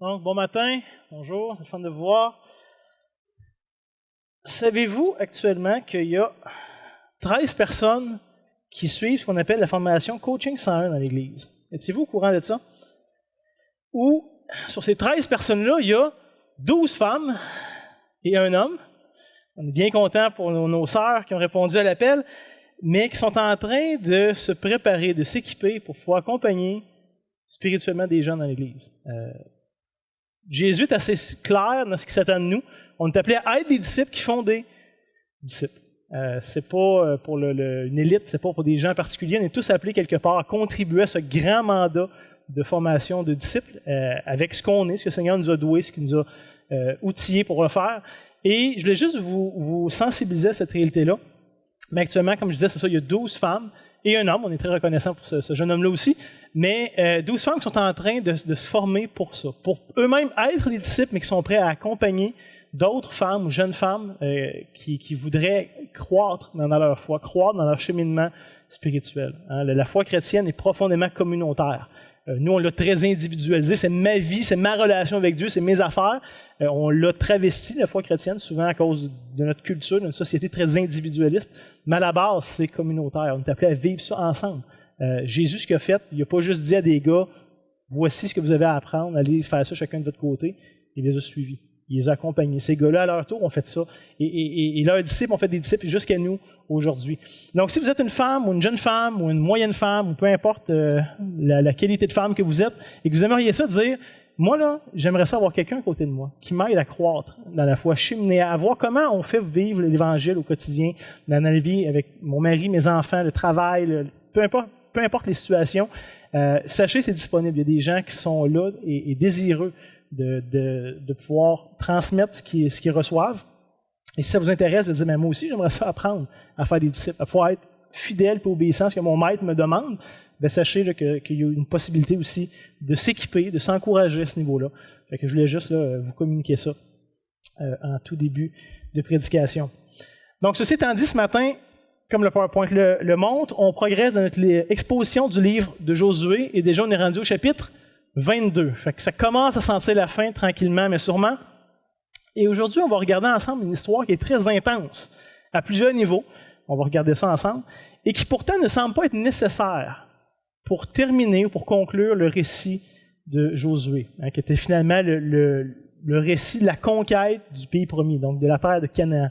Donc, bon matin, bonjour, c'est le fun de vous voir. Savez-vous actuellement qu'il y a 13 personnes qui suivent ce qu'on appelle la formation Coaching 101 dans l'Église? Étiez-vous au courant de ça? Ou, sur ces 13 personnes-là, il y a 12 femmes et un homme. On est bien contents pour nos sœurs qui ont répondu à l'appel, mais qui sont en train de se préparer, de s'équiper pour pouvoir accompagner spirituellement des gens dans l'Église. Jésus est assez clair dans ce qui s'attend de nous. On est appelé à être des disciples qui font des disciples. C'est pas pour une élite, c'est pas pour des gens particuliers. On est tous appelés quelque part à contribuer à ce grand mandat de formation de disciples avec ce qu'on est, ce que le Seigneur nous a doué, ce qu'il nous a outillé pour le faire. Et je voulais juste vous sensibiliser à cette réalité-là. Mais actuellement, comme je disais, c'est ça, il y a 12 femmes et un homme. On est très reconnaissant pour ce jeune homme-là aussi. Mais 12 femmes qui sont en train de se former pour ça, pour eux-mêmes être des disciples, mais qui sont prêts à accompagner d'autres femmes ou jeunes femmes qui voudraient croître dans leur foi, croître dans leur cheminement spirituel. Hein? La foi chrétienne est profondément communautaire. Nous, on l'a très individualisé. C'est ma vie, c'est ma relation avec Dieu, c'est mes affaires. On l'a travesti, la foi chrétienne, souvent à cause de notre culture, de notre société très individualiste. Mais à la base, c'est communautaire. On est appelé à vivre ça ensemble. Jésus, ce qu'il a fait, il n'a pas juste dit à des gars, voici ce que vous avez à apprendre, allez faire ça chacun de votre côté. Il les a suivis. Il les a accompagnés. Ces gars-là, à leur tour, ont fait ça. Et leurs disciples ont fait des disciples jusqu'à nous aujourd'hui. Donc, si vous êtes une femme ou une jeune femme ou une moyenne femme, ou peu importe la qualité de femme que vous êtes, et que vous aimeriez ça, dire, moi, là, j'aimerais ça avoir quelqu'un à côté de moi qui m'aide à croître dans la foi, cheminer, à voir comment on fait vivre l'Évangile au quotidien, dans la vie avec mon mari, mes enfants, le travail, peu importe les situations. Sachez, c'est disponible. Il y a des gens qui sont là et désireux de pouvoir transmettre ce qu'ils reçoivent. Et si ça vous intéresse de dire, mais moi aussi, j'aimerais ça apprendre à faire des disciples, à pouvoir être fidèle et obéissant à ce que mon maître me demande, bien, sachez là, qu'il y a une possibilité aussi de s'équiper, de s'encourager à ce niveau-là. Fait que je voulais juste là, vous communiquer ça en tout début de prédication. Donc, ceci étant dit, ce matin, comme le PowerPoint le montre, on progresse dans notre exposition du livre de Josué et déjà on est rendu au chapitre 22. Fait que ça commence à sentir la fin tranquillement, mais sûrement. Et aujourd'hui, on va regarder ensemble une histoire qui est très intense, à plusieurs niveaux. On va regarder ça ensemble. Et qui pourtant ne semble pas être nécessaire pour terminer ou pour conclure le récit de Josué, hein, qui était finalement le récit de la conquête du pays promis, donc de la terre de Canaan.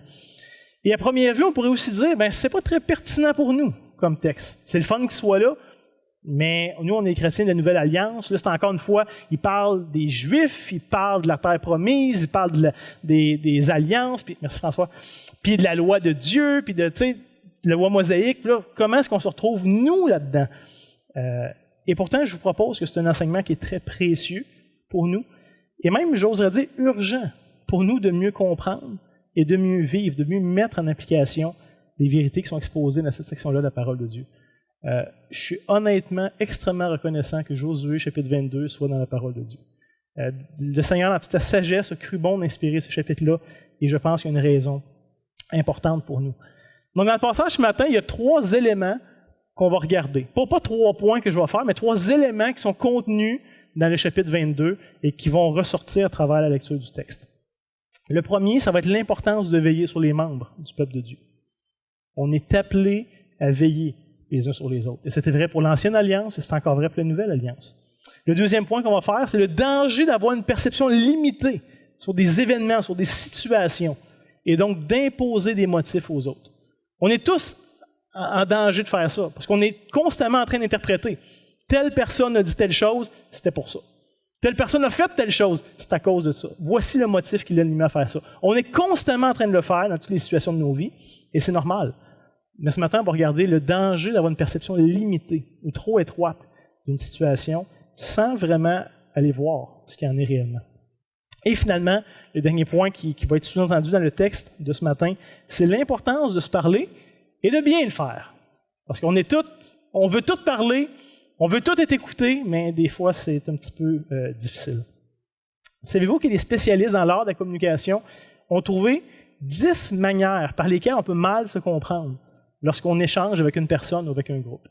Et à première vue, on pourrait aussi dire, ben c'est pas très pertinent pour nous comme texte. C'est le fun qu'il soit là, mais nous, on est chrétiens de la Nouvelle Alliance. Là, c'est encore une fois, il parle des Juifs, il parle de la terre promise, il parle des alliances, puis, merci François, puis de la loi de Dieu, puis de la loi mosaïque. Là, comment est-ce qu'on se retrouve, nous, là-dedans? Et pourtant, je vous propose que c'est un enseignement qui est très précieux pour nous, et même, j'oserais dire, urgent pour nous de mieux comprendre et de mieux vivre, de mieux mettre en application les vérités qui sont exposées dans cette section-là de la parole de Dieu. Je suis honnêtement extrêmement reconnaissant que Josué, chapitre 22, soit dans la parole de Dieu. Le Seigneur, dans toute sa sagesse, a cru bon d'inspirer ce chapitre-là, et je pense qu'il y a une raison importante pour nous. Donc, dans le passage ce matin, il y a 3 éléments qu'on va regarder. Pas 3 points que je vais faire, mais 3 éléments qui sont contenus dans le chapitre 22 et qui vont ressortir à travers la lecture du texte. Le premier, ça va être l'importance de veiller sur les membres du peuple de Dieu. On est appelé à veiller les uns sur les autres. Et c'était vrai pour l'Ancienne Alliance et c'est encore vrai pour la Nouvelle Alliance. Le deuxième point qu'on va faire, c'est le danger d'avoir une perception limitée sur des événements, sur des situations, et donc d'imposer des motifs aux autres. On est tous en danger de faire ça, parce qu'on est constamment en train d'interpréter. Telle personne a dit telle chose, c'était pour ça. Telle personne a fait telle chose, c'est à cause de ça. Voici le motif qui l'a animé à faire ça. On est constamment en train de le faire dans toutes les situations de nos vies, et c'est normal. Mais ce matin, on va regarder le danger d'avoir une perception limitée ou trop étroite d'une situation sans vraiment aller voir ce qu'il en est réellement. Et finalement, le dernier point qui va être sous-entendu dans le texte de ce matin, c'est l'importance de se parler et de bien le faire. Parce qu'on veut tout parler, on veut tout être écouté, mais des fois, c'est un petit peu difficile. Savez-vous que les spécialistes dans l'art de la communication ont trouvé 10 manières par lesquelles on peut mal se comprendre lorsqu'on échange avec une personne ou avec un groupe?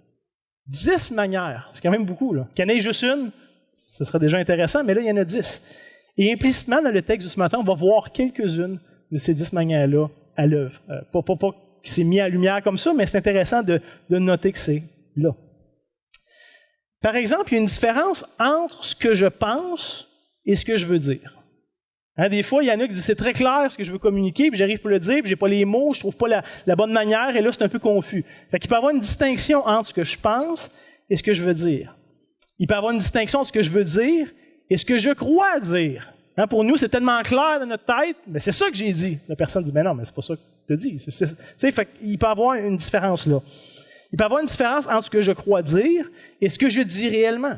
10 manières, c'est quand même beaucoup, là. Qu'il y en ait juste une, Ce serait déjà intéressant, mais là, il y en a 10. Et implicitement, dans le texte de ce matin, on va voir quelques-unes de ces 10 manières-là à l'œuvre. Pas que c'est mis en lumière comme ça, mais c'est intéressant de noter que c'est là. Par exemple, il y a une différence entre ce que je pense et ce que je veux dire. Hein, des fois, il y en a qui disent c'est très clair ce que je veux communiquer, puis j'arrive pas à le dire, puis j'ai pas les mots, je trouve pas la bonne manière, et là, c'est un peu confus. Fait qu'il peut y avoir une distinction entre ce que je pense et ce que je veux dire. Il peut y avoir une distinction entre ce que je veux dire et ce que je crois dire. Hein, pour nous, c'est tellement clair dans notre tête, mais c'est ça que j'ai dit. La personne dit, mais non, mais c'est pas ça que tu as dit. Fait qu'il peut y avoir une différence là. Il peut y avoir une différence entre ce que je crois dire et ce que je dis réellement.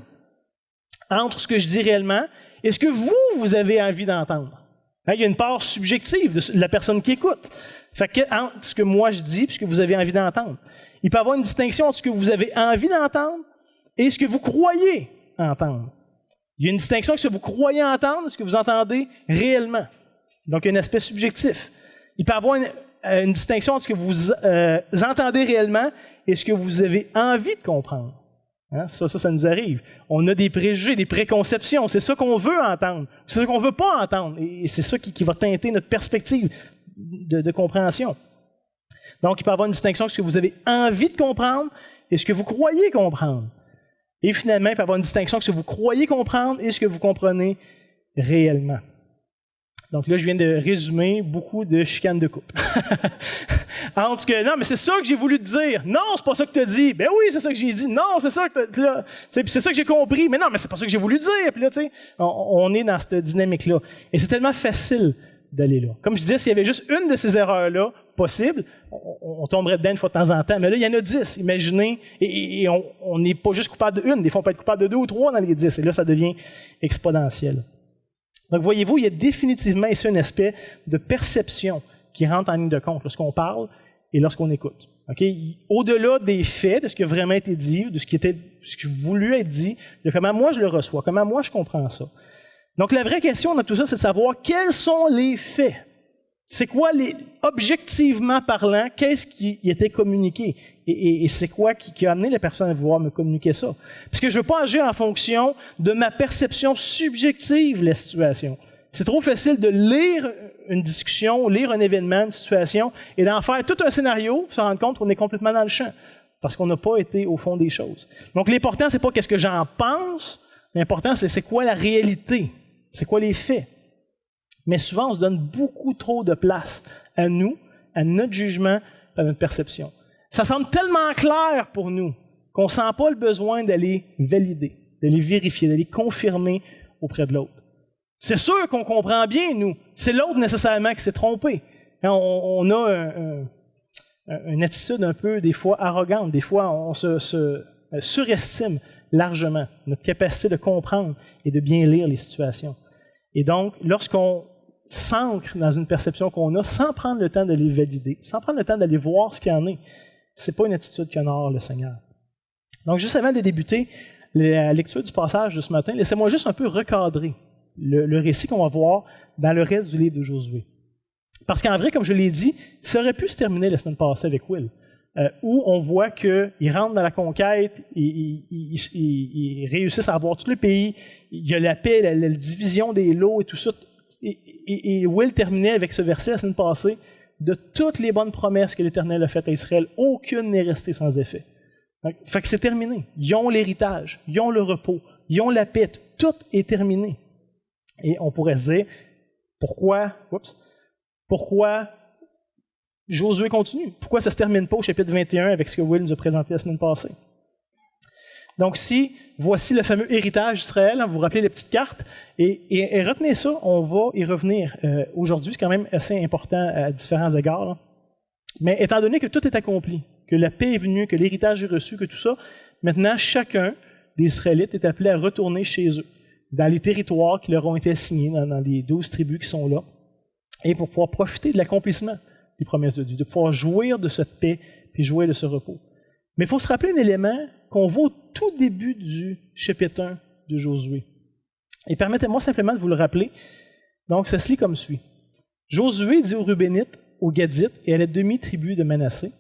Entre ce que je dis réellement et ce que vous avez envie d'entendre. Hein, il y a une part subjective de la personne qui écoute. Fait que entre ce que moi je dis et ce que vous avez envie d'entendre. Il peut y avoir une distinction entre ce que vous avez envie d'entendre et ce que vous croyez entendre. Il y a une distinction entre ce que vous croyez entendre et ce que vous entendez réellement. Donc, il y a un aspect subjectif. Il peut y avoir une distinction entre ce que vous entendez réellement et ce que vous avez envie de comprendre. Hein? Ça nous arrive. On a des préjugés, des préconceptions. C'est ça qu'on veut entendre. C'est ça qu'on ne veut pas entendre. Et c'est ça qui va teinter notre perspective de compréhension. Donc, il peut y avoir une distinction entre ce que vous avez envie de comprendre et ce que vous croyez comprendre. Et finalement, il peut y avoir une distinction entre ce que vous croyez comprendre et ce que vous comprenez réellement. Donc là, je viens de résumer beaucoup de chicanes de couple. Entre ce que, non, mais c'est ça que j'ai voulu te dire. Non, c'est pas ça que tu as dit. Ben oui, c'est ça que j'ai dit. Non, c'est ça que là, puis c'est ça que j'ai compris. Mais non, mais c'est pas ça que j'ai voulu dire. Puis là, tu sais, on est dans cette dynamique-là. Et c'est tellement facile d'aller là. Comme je disais, s'il y avait juste une de ces erreurs-là possible, on tomberait dedans une fois de temps en temps. Mais là, il y en a 10. Imaginez, et on n'est pas juste coupable d'une. Des fois, on peut être coupable de 2 ou 3 dans les 10. Et là, ça devient exponentiel. Donc, voyez-vous, il y a définitivement ici un aspect de perception qui rentre en ligne de compte lorsqu'on parle et lorsqu'on écoute. Okay? Au-delà des faits, de ce qui a vraiment été dit, de ce qui voulu être dit, de comment moi je le reçois, comment moi je comprends ça. Donc, la vraie question dans tout ça, c'est de savoir quels sont les faits. C'est quoi, objectivement parlant, qu'est-ce qui était communiqué? Et c'est quoi qui a amené la personne à vouloir me communiquer ça? Parce que je ne veux pas agir en fonction de ma perception subjective de la situation. C'est trop facile de lire une discussion, lire un événement, une situation, et d'en faire tout un scénario, se rendre compte qu'on est complètement dans le champ, parce qu'on n'a pas été au fond des choses. Donc l'important, c'est pas qu'est-ce que j'en pense, l'important, c'est quoi la réalité, c'est quoi les faits. Mais souvent, on se donne beaucoup trop de place à nous, à notre jugement, à notre perception. Ça semble tellement clair pour nous qu'on ne sent pas le besoin d'aller valider, d'aller vérifier, d'aller confirmer auprès de l'autre. C'est sûr qu'on comprend bien, nous. C'est l'autre nécessairement qui s'est trompé. On a une attitude un peu, des fois, arrogante. Des fois, on se surestime largement notre capacité de comprendre et de bien lire les situations. Et donc, lorsqu'on s'ancre dans une perception qu'on a sans prendre le temps de les valider, sans prendre le temps d'aller voir ce qu'il y en est, c'est pas une attitude qui honore le Seigneur. Donc, juste avant de débuter la lecture du passage de ce matin, laissez-moi juste un peu recadrer le récit qu'on va voir dans le reste du livre de Josué. Parce qu'en vrai, comme je l'ai dit, ça aurait pu se terminer la semaine passée avec Will, où on voit qu'ils rentrent dans la conquête, ils réussissent à avoir tout le pays, il y a la paix, la division des lots et tout ça. Et Will terminait avec ce verset la semaine passée, de toutes les bonnes promesses que l'Éternel a faites à Israël, aucune n'est restée sans effet. Fait que c'est terminé. Ils ont l'héritage, ils ont le repos, ils ont la paix, tout est terminé. Et on pourrait se dire, pourquoi Josué continue? Pourquoi ça ne se termine pas au chapitre 21 avec ce que Will nous a présenté la semaine passée? Donc, voici le fameux héritage d'Israël, vous vous rappelez les petites cartes, et retenez ça, on va y revenir aujourd'hui, c'est quand même assez important à différents égards. Là. Mais étant donné que tout est accompli, que la paix est venue, que l'héritage est reçu, que tout ça, maintenant, chacun des Israélites est appelé à retourner chez eux, dans les territoires qui leur ont été assignés, dans les 12 tribus qui sont là, et pour pouvoir profiter de l'accomplissement des promesses de Dieu, de pouvoir jouir de cette paix, puis jouir de ce repos. Mais il faut se rappeler un élément qu'on voit au tout début du chapitre 1 de Josué. Et permettez-moi simplement de vous le rappeler. Donc, ça se lit comme suit. Josué dit aux Rubénites, aux Gadites et à la demi-tribu de Manassé.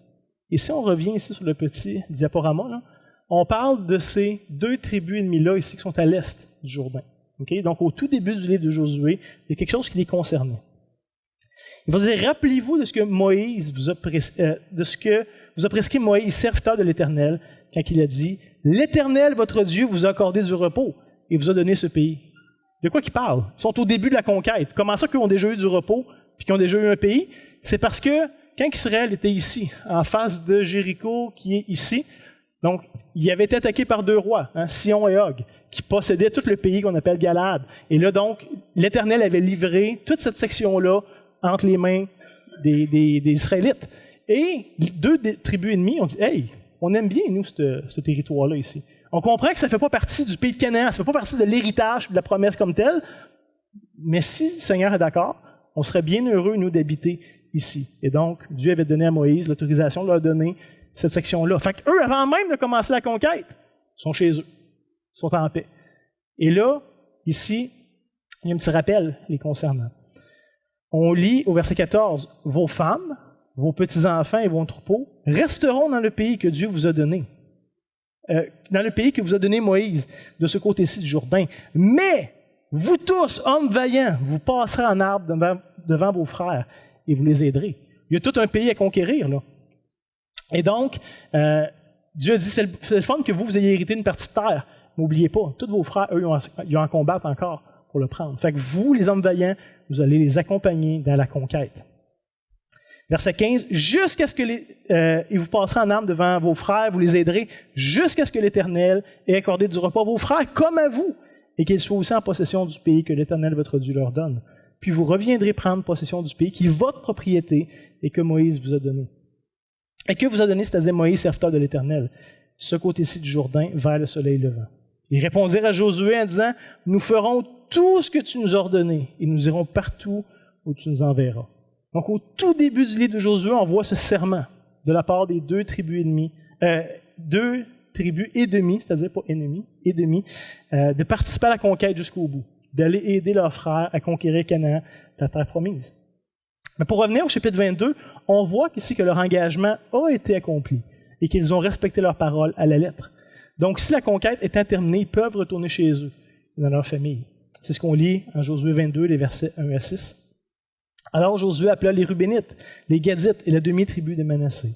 Et si on revient ici sur le petit diaporama, là, on parle de ces 2 tribus ennemies-là ici qui sont à l'est du Jourdain. Okay? Donc, au tout début du livre de Josué, il y a quelque chose qui les concernait. Il va dire, rappelez-vous de ce que Moïse vous a prescrit Moïse, serviteur de l'Éternel, quand il a dit, l'Éternel, votre Dieu, vous a accordé du repos et vous a donné ce pays. De quoi qu'ils parlent? Ils sont au début de la conquête. Comment ça qu'ils ont déjà eu du repos puis qu'ils ont déjà eu un pays? C'est parce que quand Israël était ici, en face de Jéricho, qui est ici, donc, il avait été attaqué par 2 rois, Sion et Og, qui possédaient tout le pays qu'on appelle Galaad. Et là, donc, l'Éternel avait livré toute cette section-là entre les mains des Israélites. Et 2 tribus ennemies ont dit, « Hey, on aime bien, nous, ce territoire-là ici. » On comprend que ça ne fait pas partie du pays de Canaan, ça ne fait pas partie de l'héritage, de la promesse comme telle, mais si le Seigneur est d'accord, on serait bien heureux, nous, d'habiter ici. Et donc, Dieu avait donné à Moïse l'autorisation de leur donner cette section-là. Fait qu'eux, avant même de commencer la conquête, sont chez eux, sont en paix. Et là, ici, il y a un petit rappel les concernant. On lit au verset 14, « Vos femmes, vos petits-enfants et vos troupeaux resteront dans le pays que Dieu vous a donné. » Dans le pays que vous a donné Moïse, de ce côté-ci du Jourdain. Mais, vous tous, hommes vaillants, vous passerez en arbre devant vos frères et vous les aiderez. Il y a tout un pays à conquérir, là. Et donc, Dieu a dit, c'est le fun que vous ayez hérité une partie de terre. N'oubliez pas, tous vos frères, eux, ils ont à combattre encore pour le prendre. Fait que vous, les hommes vaillants, vous allez les accompagner dans la conquête. Verset 15, jusqu'à ce que et vous passerez en armes devant vos frères, vous les aiderez, jusqu'à ce que l'Éternel ait accordé du repas à vos frères comme à vous, et qu'ils soient aussi en possession du pays que l'Éternel, votre Dieu, leur donne. Puis vous reviendrez prendre possession du pays qui est votre propriété et que Moïse vous a donné. Et que vous a donné, c'est-à-dire Moïse, serviteur de l'Éternel, ce côté-ci du Jourdain, vers le soleil levant. Ils répondirent à Josué en disant, « Nous ferons tout ce que tu nous as ordonné, et nous irons partout où tu nous enverras. » Donc, au tout début du livre de Josué, on voit ce serment de la part des 2 tribus ennemies, 2 tribus et demie, c'est-à-dire pas ennemis, et demi, de participer à la conquête jusqu'au bout, d'aller aider leurs frères à conquérir Canaan, la terre promise. Mais pour revenir au chapitre 22, on voit ici que leur engagement a été accompli et qu'ils ont respecté leur parole à la lettre. Donc, si la conquête est terminée, ils peuvent retourner chez eux, dans leur famille. C'est ce qu'on lit en Josué 22, les versets 1 à 6. Alors Josué appela les Rubénites, les Gadites et la demi-tribu de Manassé.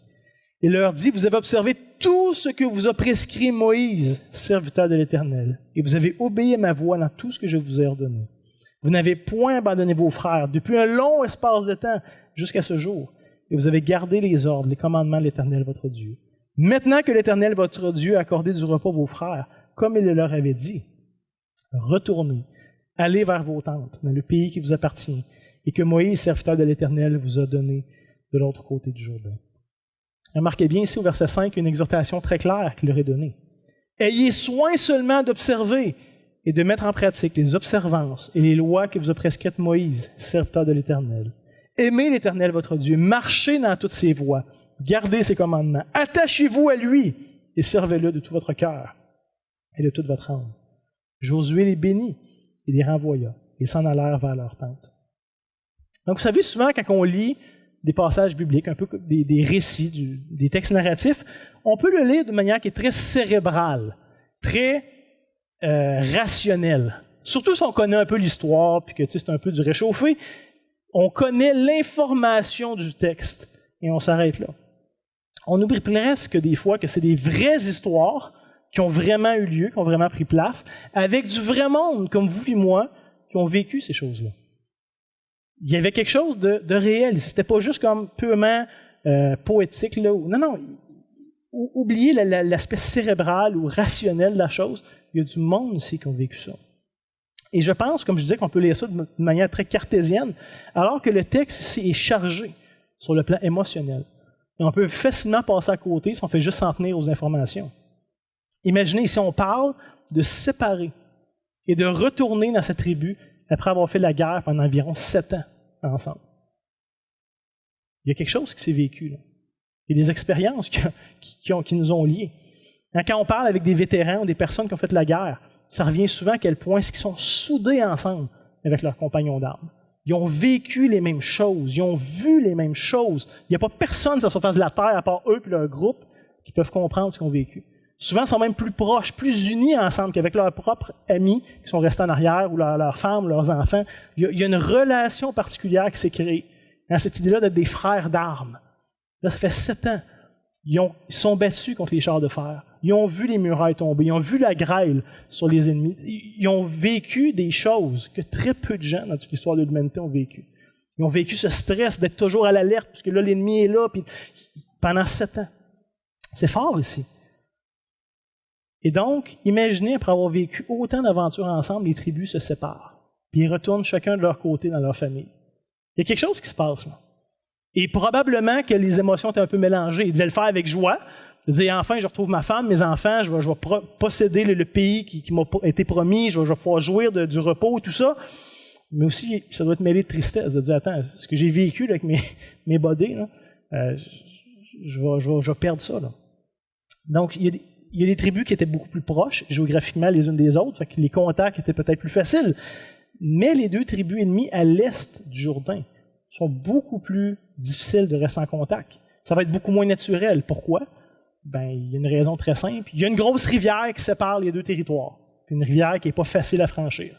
Il leur dit, « Vous avez observé tout ce que vous a prescrit Moïse, serviteur de l'Éternel, et vous avez obéi à ma voix dans tout ce que je vous ai ordonné. Vous n'avez point abandonné vos frères depuis un long espace de temps jusqu'à ce jour, et vous avez gardé les ordres, les commandements de l'Éternel, votre Dieu. Maintenant que l'Éternel, votre Dieu, a accordé du repos à vos frères, comme il le leur avait dit, retournez, allez vers vos tentes, dans le pays qui vous appartient, et que Moïse, serviteur de l'Éternel, vous a donné de l'autre côté du Jourdain. » Remarquez bien ici au verset 5 une exhortation très claire qu'il leur est donnée. « Ayez soin seulement d'observer et de mettre en pratique les observances et les lois que vous a prescrites Moïse, serviteur de l'Éternel. Aimez l'Éternel votre Dieu, marchez dans toutes ses voies, gardez ses commandements, attachez-vous à lui et servez-le de tout votre cœur et de toute votre âme. » Josué les bénit et les renvoya et s'en allèrent vers leur tente. Donc, vous savez, souvent, quand on lit des passages bibliques, un peu des récits, des textes narratifs, on peut le lire de manière qui est très cérébrale, très rationnelle. Surtout si on connaît un peu l'histoire, puis que c'est un peu du réchauffé, on connaît l'information du texte, et on s'arrête là. On oublie presque des fois que c'est des vraies histoires qui ont vraiment eu lieu, qui ont vraiment pris place, avec du vrai monde, comme vous et moi, qui ont vécu ces choses-là. Il y avait quelque chose de réel. C'était pas juste comme purement poétique. Là. Non. Oubliez l'aspect cérébral ou rationnel de la chose. Il y a du monde ici qui ont vécu ça. Et je pense, comme je disais, qu'on peut lire ça de manière très cartésienne, alors que le texte ici est chargé sur le plan émotionnel. Et on peut facilement passer à côté si on fait juste s'en tenir aux informations. Imaginez, ici, on parle de se séparer et de retourner dans cette tribu après avoir fait la guerre pendant environ 7 ans ensemble. Il y a quelque chose qui s'est vécu là. Il y a des expériences qui nous ont liés. Quand on parle avec des vétérans ou des personnes qui ont fait la guerre, ça revient souvent à quel point ils sont soudés ensemble avec leurs compagnons d'armes. Ils ont vécu les mêmes choses, ils ont vu les mêmes choses. Il n'y a pas personne sur la surface de la terre, à part eux et leur groupe, qui peuvent comprendre ce qu'ils ont vécu. Souvent, ils sont même plus proches, plus unis ensemble qu'avec leurs propres amis qui sont restés en arrière, ou leurs femmes, leurs enfants. Il y a une relation particulière qui s'est créée. Cette idée-là d'être des frères d'armes. Là, ça fait 7 ans. Ils sont battus contre les chars de fer. Ils ont vu les murailles tomber. Ils ont vu la grêle sur les ennemis. Ils ont vécu des choses que très peu de gens dans toute l'histoire de l'humanité ont vécu. Ils ont vécu ce stress d'être toujours à l'alerte, parce que là, l'ennemi est là, puis pendant 7 ans. C'est fort ici. Et donc, imaginez, après avoir vécu autant d'aventures ensemble, les tribus se séparent. Puis ils retournent chacun de leur côté dans leur famille. Il y a quelque chose qui se passe là. Et probablement que les émotions étaient un peu mélangées. Ils devaient le faire avec joie. De dire, enfin, je retrouve ma femme, mes enfants, je vais posséder le pays qui m'a été promis, je vais pouvoir jouir du repos et tout ça. Mais aussi, ça doit être mêlé de tristesse, de dire, attends, ce que j'ai vécu là, avec mes bodés, là, je vais perdre ça. Là. Donc, il y a des tribus qui étaient beaucoup plus proches, géographiquement, les unes des autres, fait que les contacts étaient peut-être plus faciles. Mais les 2 tribus ennemies à l'est du Jourdain sont beaucoup plus difficiles de rester en contact. Ça va être beaucoup moins naturel. Pourquoi? Il y a une raison très simple. Il y a une grosse rivière qui sépare les 2 territoires. Une rivière qui n'est pas facile à franchir.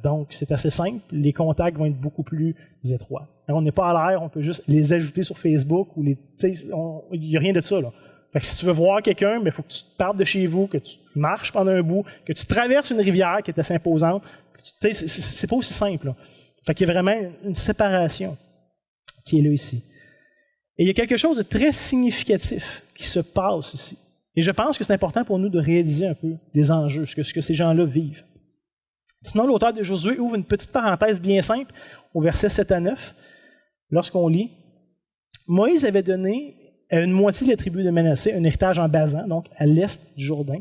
Donc, c'est assez simple. Les contacts vont être beaucoup plus étroits. Alors, on n'est pas à l'air, on peut juste les ajouter sur Facebook. Il n'y a rien de ça. Là. Fait que si tu veux voir quelqu'un, il faut que tu partes de chez vous, que tu marches pendant un bout, que tu traverses une rivière qui est assez imposante. C'est pas aussi simple. Là. Fait qu'il y a vraiment une séparation qui est là ici. Et il y a quelque chose de très significatif qui se passe ici. Et je pense que c'est important pour nous de réaliser un peu les enjeux, ce que ces gens-là vivent. Sinon, l'auteur de Josué ouvre une petite parenthèse bien simple au verset 7 à 9, lorsqu'on lit « Moïse avait donné à une moitié de la tribu de Manassé un héritage en Basan, donc à l'est du Jourdain,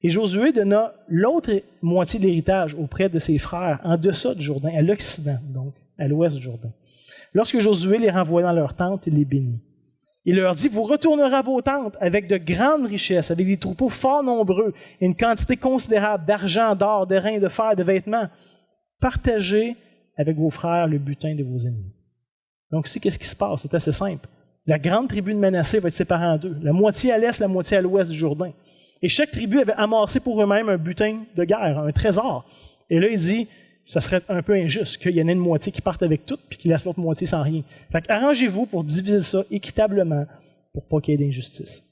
et Josué donna l'autre moitié de l'héritage auprès de ses frères en deçà du Jourdain, à l'occident, donc à l'ouest du Jourdain. Lorsque Josué les renvoya dans leurs tentes, il les bénit. Il leur dit, vous retournerez à vos tentes avec de grandes richesses, avec des troupeaux fort nombreux et une quantité considérable d'argent, d'or, de reins, de fer, de vêtements. Partagez avec vos frères le butin de vos ennemis. Donc ici, qu'est-ce qui se passe? C'est assez simple. La grande tribu de Manassé va être séparée en 2. La moitié à l'est, la moitié à l'ouest du Jourdain. Et chaque tribu avait amassé pour eux-mêmes un butin de guerre, un trésor. Et là, il dit, ça serait un peu injuste qu'il y en ait une moitié qui parte avec tout puis qu'il laisse l'autre moitié sans rien. Fait arrangez-vous pour diviser ça équitablement pour pas qu'il y ait d'injustice.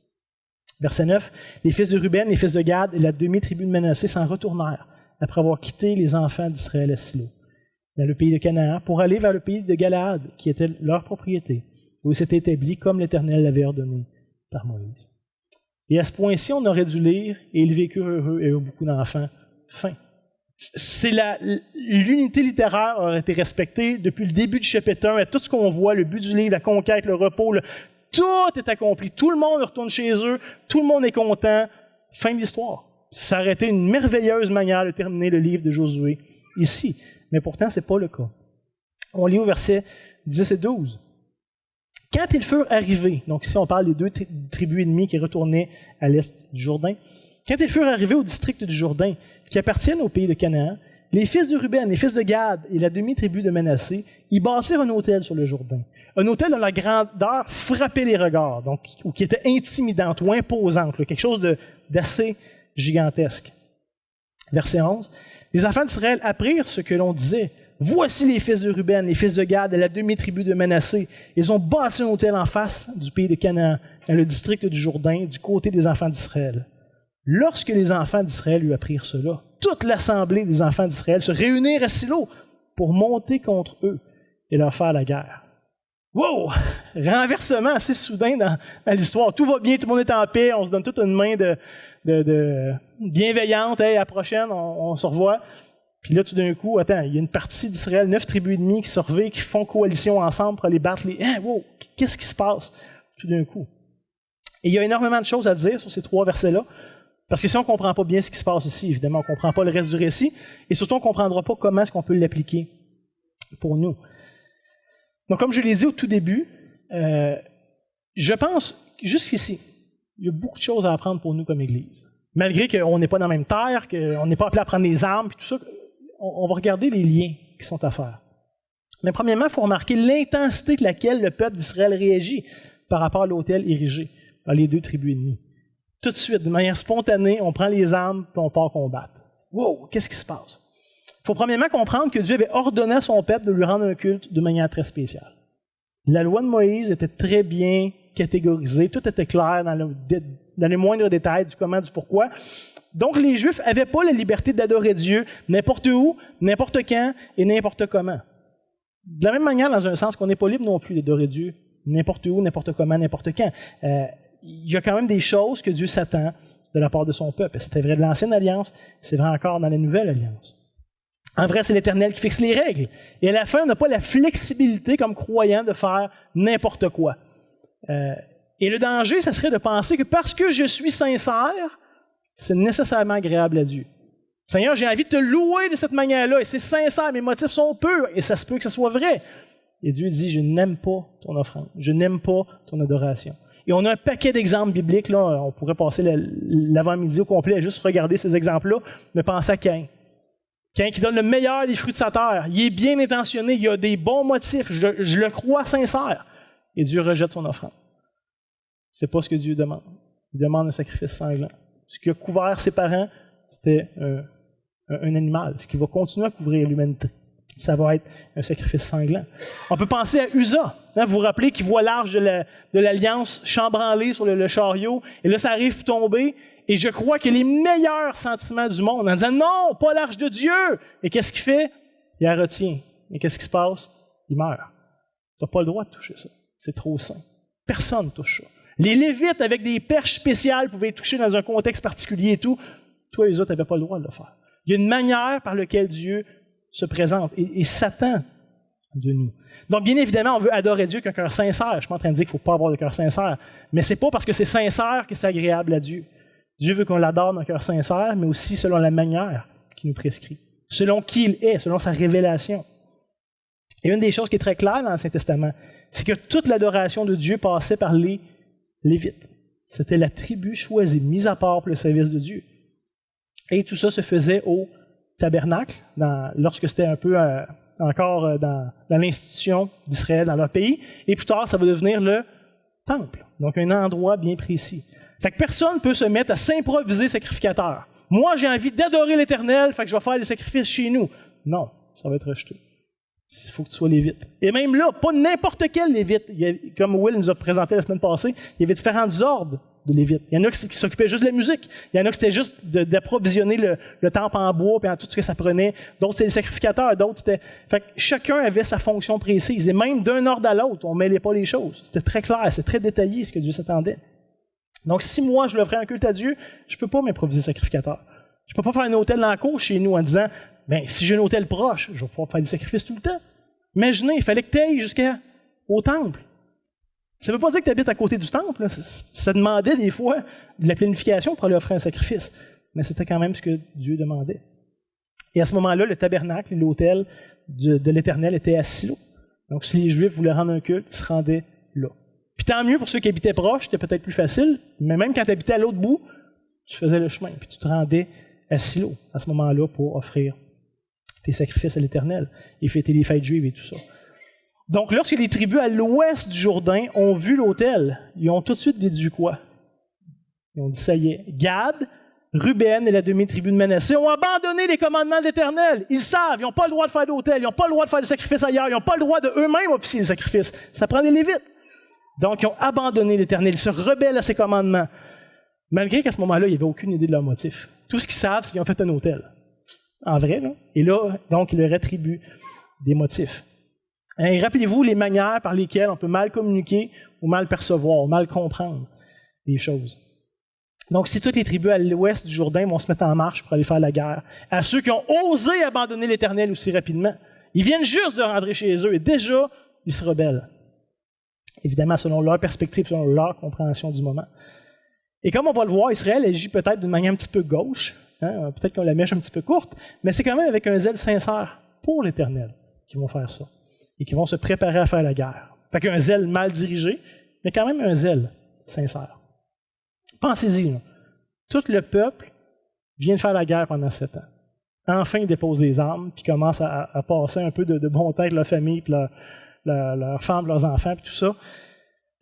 Verset 9, les fils de Ruben, les fils de Gad et la demi-tribu de Manassé s'en retournèrent après avoir quitté les enfants d'Israël à Silo, dans le pays de Canaan, pour aller vers le pays de Galaad, qui était leur propriété, où ils s'étaient établis comme l'Éternel l'avait ordonné par Moïse. Et à ce point-ci, on aurait dû lire « Et ils vécurent heureux et eurent beaucoup d'enfants. » Fin. C'est l'unité littéraire aurait été respectée depuis le début du chapitre 1 à tout ce qu'on voit, le but du livre, la conquête, le repos, tout est accompli. Tout le monde retourne chez eux, tout le monde est content. Fin de l'histoire. Ça aurait été une merveilleuse manière de terminer le livre de Josué ici. Mais pourtant, ce n'est pas le cas. On lit au verset 10 et 12. Quand ils furent arrivés, donc ici on parle des 2 tribus ennemies qui retournaient à l'est du Jourdain, quand ils furent arrivés au district du Jourdain, qui appartiennent au pays de Canaan, les fils de Ruben, les fils de Gad et la demi-tribu de Manassé, y bâtirent un autel sur le Jourdain. Un autel dont la grandeur frappait les regards, donc, ou qui était intimidante ou imposante, là, quelque chose d'assez gigantesque. Verset 11. Les enfants d'Israël apprirent ce que l'on disait. Voici les fils de Ruben, les fils de Gad et la demi-tribu de Manassé. Ils ont bâti un autel en face du pays de Canaan, dans le district du Jourdain, du côté des enfants d'Israël. Lorsque les enfants d'Israël lui apprirent cela, toute l'assemblée des enfants d'Israël se réunirent à Silo pour monter contre eux et leur faire la guerre. Wow! Renversement assez soudain dans l'histoire. Tout va bien, tout le monde est en paix, on se donne toute une main de bienveillante. Hey, à la prochaine, on se revoit. Puis là, tout d'un coup, attends, il y a une partie d'Israël, 9 tribus ennemies qui se réveillent, qui font coalition ensemble pour aller battre les... Hein, wow! Qu'est-ce qui se passe tout d'un coup? Et il y a énormément de choses à dire sur ces 3 versets-là. Parce que si on ne comprend pas bien ce qui se passe ici, évidemment, on ne comprend pas le reste du récit, et surtout, on ne comprendra pas comment est-ce qu'on peut l'appliquer pour nous. Donc, comme je l'ai dit au tout début, je pense, jusqu'ici, il y a beaucoup de choses à apprendre pour nous comme Église. Malgré qu'on n'est pas dans la même terre, qu'on n'est pas appelé à prendre des armes, puis tout ça, on va regarder les liens qui sont à faire. Mais premièrement, il faut remarquer l'intensité avec laquelle le peuple d'Israël réagit par rapport à l'autel érigé par les 2 tribus ennemies. Tout de suite, de manière spontanée, on prend les armes et on part combattre. Wow, qu'est-ce qui se passe? Il faut premièrement comprendre que Dieu avait ordonné à son peuple de lui rendre un culte de manière très spéciale. La loi de Moïse était très bien catégorisée, tout était clair dans les moindres détails du comment, du pourquoi. Donc les Juifs n'avaient pas la liberté d'adorer Dieu n'importe où, n'importe quand et n'importe comment. De la même manière, dans un sens qu'on n'est pas libre non plus d'adorer Dieu n'importe où, n'importe comment, n'importe quand. Il y a quand même des choses que Dieu s'attend de la part de son peuple. C'était vrai de l'Ancienne Alliance, c'est vrai encore dans la Nouvelle Alliance. En vrai, c'est l'Éternel qui fixe les règles. Et à la fin, on n'a pas la flexibilité comme croyant de faire n'importe quoi. Et le danger, ça serait de penser que parce que je suis sincère, c'est nécessairement agréable à Dieu. Seigneur, j'ai envie de te louer de cette manière-là, et c'est sincère, mes motifs sont purs, et ça se peut que ce soit vrai. Et Dieu dit, je n'aime pas ton offrande, je n'aime pas ton adoration. Et on a un paquet d'exemples bibliques, là, on pourrait passer l'avant-midi au complet à juste regarder ces exemples-là, mais pensez à Caïn. Caïn qui donne le meilleur des fruits de sa terre, il est bien intentionné, il a des bons motifs, je le crois sincère, et Dieu rejette son offrande. C'est pas ce que Dieu demande. Il demande un sacrifice sanglant. Ce qui a couvert ses parents, c'était un animal. Ce qui va continuer à couvrir l'humanité, ça va être un sacrifice sanglant. On peut penser à Uza. Vous vous rappelez qu'il voit l'arche de l'Alliance chambranlée sur le chariot, et là, ça arrive pour tomber, et je crois que les meilleurs sentiments du monde, en disant « Non, pas l'arche de Dieu! » Et qu'est-ce qu'il fait? Il la retient. Et qu'est-ce qui se passe? Il meurt. Tu n'as pas le droit de toucher ça. C'est trop saint. Personne ne touche ça. Les Lévites, avec des perches spéciales, pouvaient toucher dans un contexte particulier et tout. Toi et les autres n'avaient pas le droit de le faire. Il y a une manière par laquelle Dieu se présente et s'attend de nous. Donc, bien évidemment, on veut adorer Dieu avec un cœur sincère. Je ne suis pas en train de dire qu'il ne faut pas avoir de cœur sincère, mais ce n'est pas parce que c'est sincère que c'est agréable à Dieu. Dieu veut qu'on l'adore d'un cœur sincère, mais aussi selon la manière qu'il nous prescrit, selon qui il est, selon sa révélation. Et une des choses qui est très claire dans l'Ancien Testament, c'est que toute l'adoration de Dieu passait par les Lévites. C'était la tribu choisie, mise à part pour le service de Dieu. Et tout ça se faisait au tabernacle, lorsque c'était un peu encore dans l'institution d'Israël, dans leur pays. Et plus tard, ça va devenir le temple, donc un endroit bien précis. Fait que personne ne peut se mettre à s'improviser sacrificateur. Moi, j'ai envie d'adorer l'Éternel, fait que je vais faire les sacrifices chez nous. Non, ça va être rejeté. Il faut que tu sois lévite. Et même là, pas n'importe quel lévite. Comme Will nous a présenté la semaine passée, il y avait différents ordres de lévites. Il y en a qui s'occupaient juste de la musique. Il y en a qui c'était juste d'approvisionner le temple en bois et en tout ce que ça prenait. D'autres, c'était les sacrificateurs. D'autres, c'était... Fait que chacun avait sa fonction précise. Et même d'un ordre à l'autre, on ne mêlait pas les choses. C'était très clair, c'était très détaillé ce que Dieu s'attendait. Donc, si moi, je l'offrais un culte à Dieu, je ne peux pas m'improviser sacrificateur. Je ne peux pas faire un hôtel dans la cour chez nous en disant, ben, si j'ai un hôtel proche, je vais pouvoir faire des sacrifices tout le temps. Imaginez, il fallait que tu ailles jusqu'au temple. Ça ne veut pas dire que tu habites à côté du temple. Là. Ça demandait des fois de la planification pour aller offrir un sacrifice. Mais c'était quand même ce que Dieu demandait. Et à ce moment-là, le tabernacle, l'autel de l'Éternel était à Silo. Donc, si les Juifs voulaient rendre un culte, ils se rendaient là. Puis tant mieux pour ceux qui habitaient proche, c'était peut-être plus facile, mais même quand tu habitais à l'autre bout, tu faisais le chemin, puis tu te rendais à Silo, à ce moment-là, pour offrir tes sacrifices à l'Éternel et fêter les fêtes juives et tout ça. Donc, lorsque les tribus à l'ouest du Jourdain ont vu l'autel, ils ont tout de suite déduit quoi? Ils ont dit, ça y est, Gad, Ruben et la demi-tribu de Manassé ont abandonné les commandements de l'Éternel. Ils savent, ils n'ont pas le droit de faire d'autel, ils n'ont pas le droit de faire des sacrifices ailleurs, ils n'ont pas le droit de eux-mêmes officier les sacrifices. Ça prend des Lévites. Donc, ils ont abandonné l'Éternel, ils se rebellent à ses commandements. Malgré qu'à ce moment-là, il n'y avait aucune idée de leur motif. Tout ce qu'ils savent, c'est qu'ils ont fait un autel. En vrai, là. Et là, donc, ils leur attribuent des motifs. Et rappelez-vous les manières par lesquelles on peut mal communiquer ou mal percevoir, ou mal comprendre les choses. Donc, si toutes les tribus à l'ouest du Jourdain vont se mettre en marche pour aller faire la guerre, à ceux qui ont osé abandonner l'Éternel aussi rapidement, ils viennent juste de rentrer chez eux et déjà, ils se rebellent. Évidemment, selon leur perspective, selon leur compréhension du moment. Et comme on va le voir, Israël agit peut-être d'une manière un petit peu gauche, hein, peut-être qu'on la mèche un petit peu courte, mais c'est quand même avec un zèle sincère pour l'Éternel qu'ils vont faire ça et qu'ils vont se préparer à faire la guerre. Fait qu'un zèle mal dirigé, mais quand même un zèle sincère. Pensez-y, là. Tout le peuple vient de faire la guerre pendant 7 ans. Enfin, ils déposent des armes, puis commencent à passer un peu de bon temps avec leur famille, puis leurs femmes, leurs enfants, puis tout ça.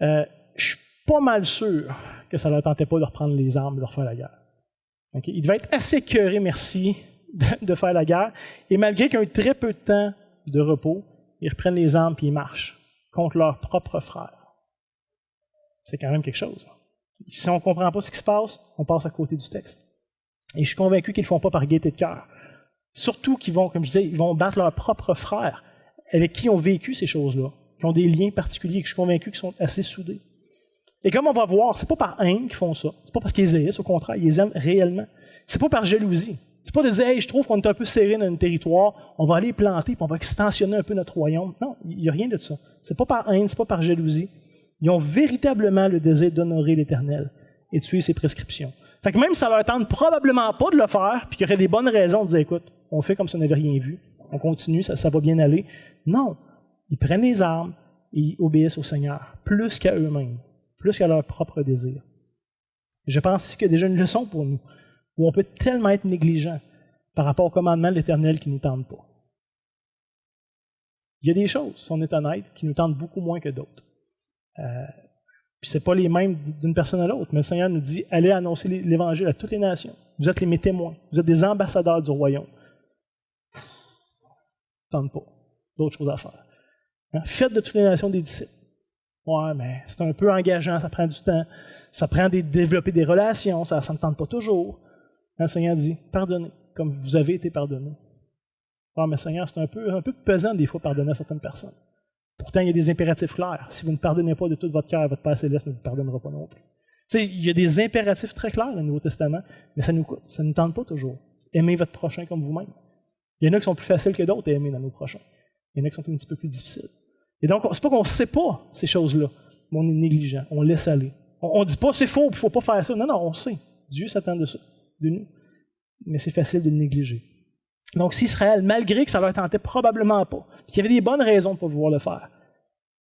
Je suis pas mal sûr que ça ne leur tentait pas de reprendre les armes et de refaire la guerre. Okay? Ils devaient être assez écœurés, merci, de faire la guerre. Et malgré qu'ils ont eu très peu de temps de repos, ils reprennent les armes et ils marchent contre leurs propres frères. C'est quand même quelque chose. Si on ne comprend pas ce qui se passe, on passe à côté du texte. Et je suis convaincu qu'ils ne le font pas par gaieté de cœur. Surtout qu'ils vont, comme je disais, ils vont battre leurs propres frères avec qui ont vécu ces choses-là, qui ont des liens particuliers, que je suis convaincu qu'ils sont assez soudés. Et comme on va voir, c'est pas par haine qu'ils font ça. C'est pas parce qu'ils les haïssent, au contraire, ils les aiment réellement. C'est pas par jalousie. C'est pas de dire, hey, je trouve qu'on est un peu serré dans notre territoire, on va aller planter, puis on va extensionner un peu notre royaume. Non, il n'y a rien de ça. C'est pas par haine, c'est pas par jalousie. Ils ont véritablement le désir d'honorer l'Éternel et de suivre ses prescriptions. Fait que même si ça leur tente probablement pas de le faire, puis qu'il y aurait des bonnes raisons de dire, écoute, on fait comme si on n'avait rien vu, on continue, ça va bien aller. Non, ils prennent les armes et ils obéissent au Seigneur, plus qu'à eux-mêmes, plus qu'à leur propre désir. Je pense qu'il y a déjà une leçon pour nous, où on peut tellement être négligent par rapport au commandement de l'Éternel qui ne nous tente pas. Il y a des choses, si on est honnête, qui nous tentent beaucoup moins que d'autres. Puis c'est pas les mêmes d'une personne à l'autre, mais le Seigneur nous dit, allez annoncer l'Évangile à toutes les nations. Vous êtes mes témoins, vous êtes des ambassadeurs du royaume. Tente pas. D'autres choses à faire. Hein? Faites de toutes les nations des disciples. Ouais, mais c'est un peu engageant, ça prend du temps. Ça prend développer des relations, ça ne me tente pas toujours. Hein, le Seigneur dit, pardonnez, comme vous avez été pardonnés. Ouais, mais Seigneur, c'est un peu pesant des fois pardonner à certaines personnes. Pourtant, il y a des impératifs clairs. Si vous ne pardonnez pas de tout votre cœur, votre Père céleste ne vous pardonnera pas non plus. Tu sais, il y a des impératifs très clairs dans le Nouveau Testament, mais ça nous coûte, ça ne nous tente pas toujours. Aimez votre prochain comme vous-même. Il y en a qui sont plus faciles que d'autres à aimer dans nos prochains. Il y en a qui sont un petit peu plus difficiles. Et donc, c'est pas qu'on ne sait pas ces choses-là, mais on est négligent, on laisse aller. On ne dit pas c'est faux, il ne faut pas faire ça. Non, non, on sait. Dieu s'attend de ça, de nous. Mais c'est facile de le négliger. Donc, si Israël, malgré que ça leur tentait probablement pas, qu'il y avait des bonnes raisons de ne pas vouloir le faire,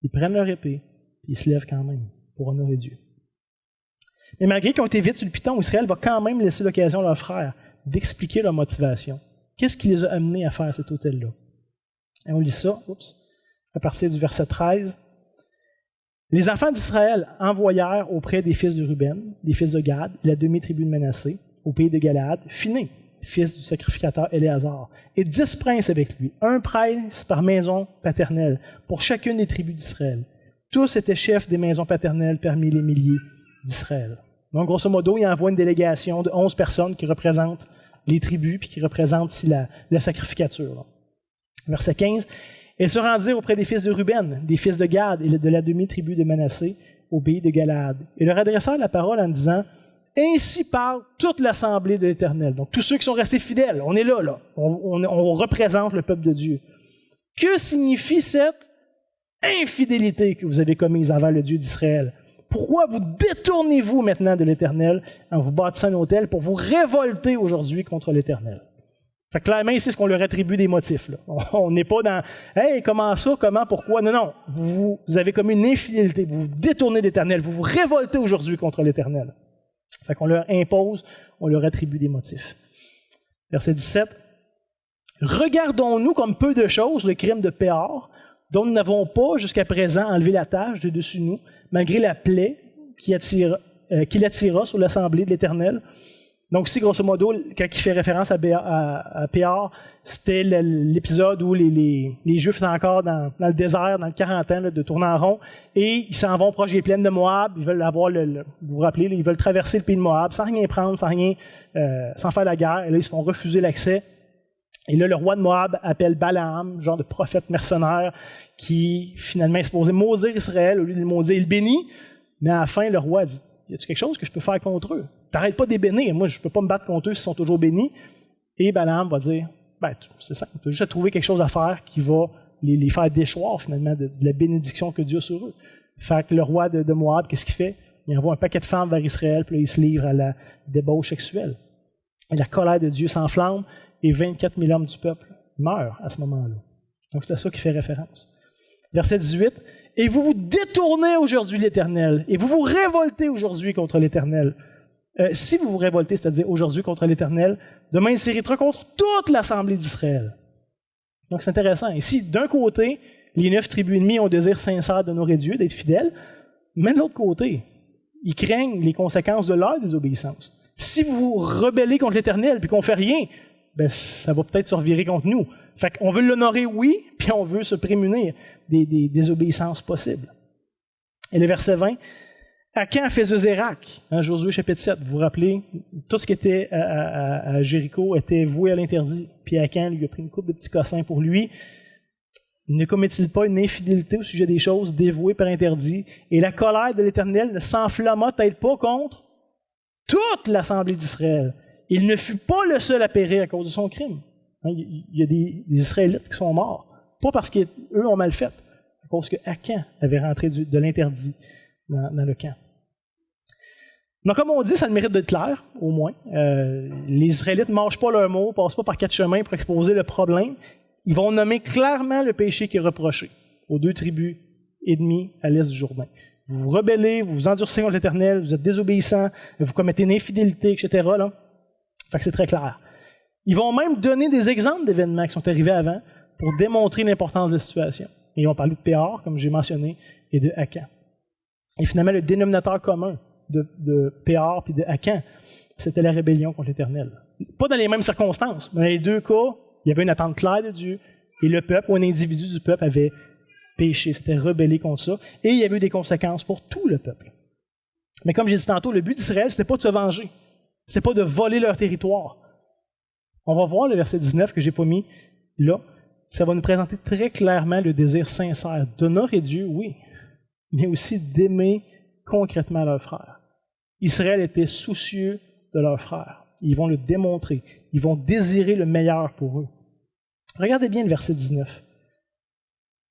ils prennent leur épée et ils se lèvent quand même pour honorer Dieu. Mais malgré qu'ils ont été vite sur le piton, Israël va quand même laisser l'occasion à leurs frères d'expliquer leur motivation. Qu'est-ce qui les a amenés à faire cet autel-là? Et on lit ça, à partir du verset 13. Les enfants d'Israël envoyèrent auprès des fils de Ruben, des fils de Gad et la demi-tribu de Manassé, au pays de Galaad, Phiné, fils du sacrificateur Éléazar, et 10 princes avec lui, un prince par maison paternelle, pour chacune des tribus d'Israël. Tous étaient chefs des maisons paternelles parmi les milliers d'Israël. Donc, grosso modo, il envoie une délégation de 11 personnes qui représentent les tribus, puis qui représentent aussi la sacrificature. Là. Verset 15. Ils se rendirent auprès des fils de Ruben, des fils de Gad et de la demi-tribu de Manassé, au pays de Galaad, et leur adressèrent la parole en disant, « Ainsi parle toute l'assemblée de l'Éternel. » Donc, tous ceux qui sont restés fidèles, on est là. On représente le peuple de Dieu. Que signifie cette infidélité que vous avez commise envers le Dieu d'Israël? Pourquoi vous détournez-vous maintenant de l'Éternel en vous bâtissant un autel pour vous révolter aujourd'hui contre l'Éternel? Fait que clairement, ici, c'est qu'on leur attribue des motifs. Là. On n'est pas dans « Hey, comment ça? Comment? Pourquoi? » Non. Vous avez commis une infidélité. Vous vous détournez de l'Éternel. Vous vous révoltez aujourd'hui contre l'Éternel. Fait qu'on leur impose, on leur attribue des motifs. Verset 17. « Regardons-nous comme peu de choses le crime de Péor, dont nous n'avons pas jusqu'à présent enlevé la tâche de dessus nous, malgré la plaie qu'il attira sur l'assemblée de l'Éternel. » Donc ici, grosso modo, quand il fait référence à Péor, c'était l'épisode où les Juifs étaient encore dans le désert, dans le 40 ans, là, de tourner en rond, et ils s'en vont proche des plaines de Moab. Ils veulent avoir vous vous rappelez, là, ils veulent traverser le pays de Moab sans rien prendre, sans faire la guerre. Et là, ils se font refuser l'accès. Et là, le roi de Moab appelle Balaam, genre de prophète mercenaire, qui finalement est supposé maudire Israël. Au lieu de le maudire, il le bénit. Mais à la fin, le roi dit, y a-t-il quelque chose que je peux faire contre eux? T'arrêtes pas de les bénir. Moi, je peux pas me battre contre eux s'ils sont toujours bénis. Et Balaam va dire, c'est ça, tu as juste à trouver quelque chose à faire qui va les faire déchoir finalement de la bénédiction que Dieu a sur eux. Fait que le roi de Moab, qu'est-ce qu'il fait? Il envoie un paquet de femmes vers Israël, puis là, il se livre à la débauche sexuelle. Et la colère de Dieu s'enflamme, et 24 000 hommes du peuple meurent à ce moment-là. Donc, c'est à ça qu'il fait référence. Verset 18. « Et vous vous détournez aujourd'hui de l'Éternel, et vous vous révoltez aujourd'hui contre l'Éternel. » Si vous vous révoltez, c'est-à-dire aujourd'hui contre l'Éternel, demain il s'irritera contre toute l'assemblée d'Israël. Donc c'est intéressant. Ici, d'un côté, les 9 tribus ennemies ont un désir sincère d'honorer Dieu, d'être fidèles, mais de l'autre côté, Ils craignent les conséquences de leur désobéissance. Si vous vous rebellez contre l'Éternel puis qu'on ne fait rien, ben ça va peut-être se revirer contre nous. Fait qu'on veut l'honorer, oui, puis on veut se prémunir des désobéissances possibles. Et le verset 20, Akan fils de Zérak, Josué chapitre 7, vous vous rappelez, tout ce qui était à Jéricho était voué à l'interdit. Puis Akan lui a pris une coupe de petits cossins pour lui. Ne commet-il pas une infidélité au sujet des choses dévouées par interdit? Et la colère de l'Éternel ne s'enflamma-t-elle pas contre toute l'assemblée d'Israël? Il ne fut pas le seul à périr à cause de son crime. Il y a des Israélites qui sont morts. Pas parce qu'eux ont mal fait, à cause que Akan avait rentré de l'interdit dans le camp. Donc, comme on dit, ça a le mérite d'être clair, au moins. Les Israélites ne mangent pas leurs mots, ne passent pas par 4 chemins pour exposer le problème. Ils vont nommer clairement le péché qui est reproché aux 2 tribus ennemies à l'est du Jourdain. Vous vous rebellez, vous vous endurcissez contre l'Éternel, vous êtes désobéissants, vous commettez une infidélité, etc. Là. Fait que c'est très clair. Ils vont même donner des exemples d'événements qui sont arrivés avant pour démontrer l'importance de la situation. Et ils vont parler de Péor, comme j'ai mentionné, et de Akan. Et finalement, le dénominateur commun de Péor et de Akan, c'était la rébellion contre l'Éternel. Pas dans les mêmes circonstances, mais dans les 2 cas, il y avait une attente claire de Dieu, et le peuple, ou un individu du peuple, avait péché, s'était rebellé contre ça, et il y avait eu des conséquences pour tout le peuple. Mais comme j'ai dit tantôt, le but d'Israël, c'était pas de se venger, c'était pas de voler leur territoire. On va voir le verset 19 que j'ai pas mis là, ça va nous présenter très clairement le désir sincère d'honorer Dieu, oui, mais aussi d'aimer concrètement leurs frères. Israël était soucieux de leurs frères. Ils vont le démontrer. Ils vont désirer le meilleur pour eux. Regardez bien le verset 19.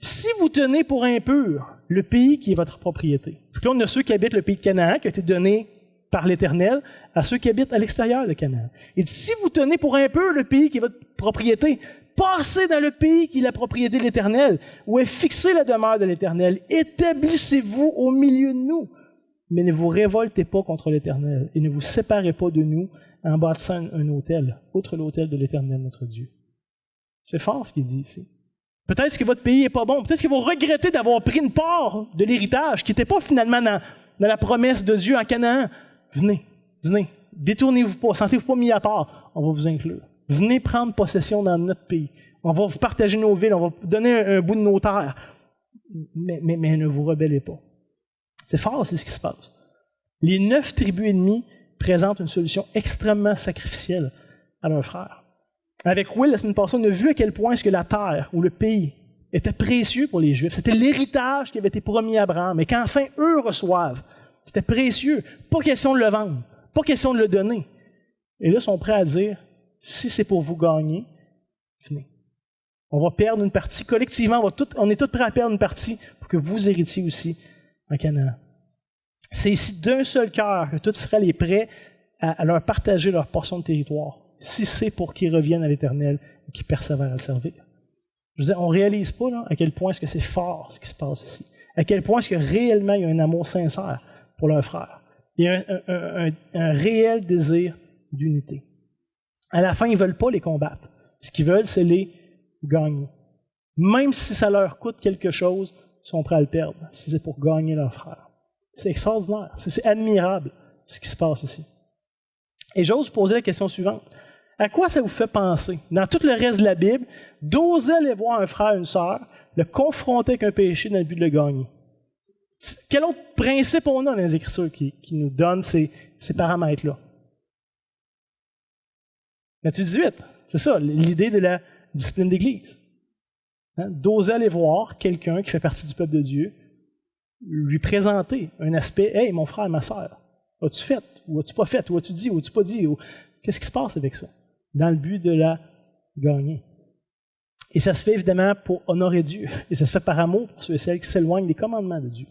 Si vous tenez pour impur le pays qui est votre propriété. Là, on a ceux qui habitent le pays de Canaan, qui a été donné par l'Éternel, à ceux qui habitent à l'extérieur de Canaan. Il dit, si vous tenez pour impur le pays qui est votre propriété, passez dans le pays qui est la propriété de l'Éternel, où est fixée la demeure de l'Éternel. Établissez-vous au milieu de nous. Mais ne vous révoltez pas contre l'Éternel et ne vous séparez pas de nous en bâtissant un autel, outre l'autel de l'Éternel, notre Dieu. C'est fort ce qu'il dit ici. Peut-être que votre pays n'est pas bon. Peut-être que vous regrettez d'avoir pris une part de l'héritage qui n'était pas finalement dans la promesse de Dieu en Canaan. Venez. Détournez-vous pas, sentez-vous pas mis à part. On va vous inclure. Venez prendre possession dans notre pays. On va vous partager nos villes, on va vous donner un bout de nos terres. Mais ne vous rebellez pas. C'est fort, c'est ce qui se passe. Les 9 tribus ennemies présentent une solution extrêmement sacrificielle à leurs frères. Avec Will, la semaine passée, on a vu à quel point est-ce que la terre ou le pays était précieux pour les Juifs. C'était l'héritage qui avait été promis à Abraham. Et qu'enfin, eux reçoivent. C'était précieux. Pas question de le vendre. Pas question de le donner. Et là, ils sont prêts à dire, si c'est pour vous gagner, venez. On va perdre une partie. Collectivement, on est tous prêts à perdre une partie pour que vous héritiez aussi en Canaan. C'est ici d'un seul cœur que tout Israël est prêt à leur partager leur portion de territoire, si c'est pour qu'ils reviennent à l'Éternel et qu'ils persévèrent à le servir. Je veux dire, on ne réalise pas là, à quel point est-ce que c'est fort ce qui se passe ici. À quel point est-ce que réellement il y a un amour sincère pour leurs frères. Il y a un réel désir d'unité. À la fin, ils ne veulent pas les combattre. Ce qu'ils veulent, c'est les gagner. Même si ça leur coûte quelque chose, ils sont prêts à le perdre, si c'est pour gagner leurs frères. C'est extraordinaire, c'est admirable ce qui se passe ici. Et j'ose vous poser la question suivante. À quoi ça vous fait penser, dans tout le reste de la Bible, d'oser aller voir un frère, une sœur, le confronter avec un péché dans le but de le gagner? Quel autre principe on a dans les Écritures qui nous donne ces paramètres-là? Matthieu 18, c'est ça, l'idée de la discipline d'Église. D'oser aller voir quelqu'un qui fait partie du peuple de Dieu, lui présenter un aspect, « Hey, mon frère, ma sœur, as-tu fait, ou as-tu pas fait, ou as-tu dit, ou as-tu pas dit, ou qu'est-ce qui se passe avec ça? » Dans le but de la gagner. Et ça se fait évidemment pour honorer Dieu, et ça se fait par amour pour ceux et celles qui s'éloignent des commandements de Dieu.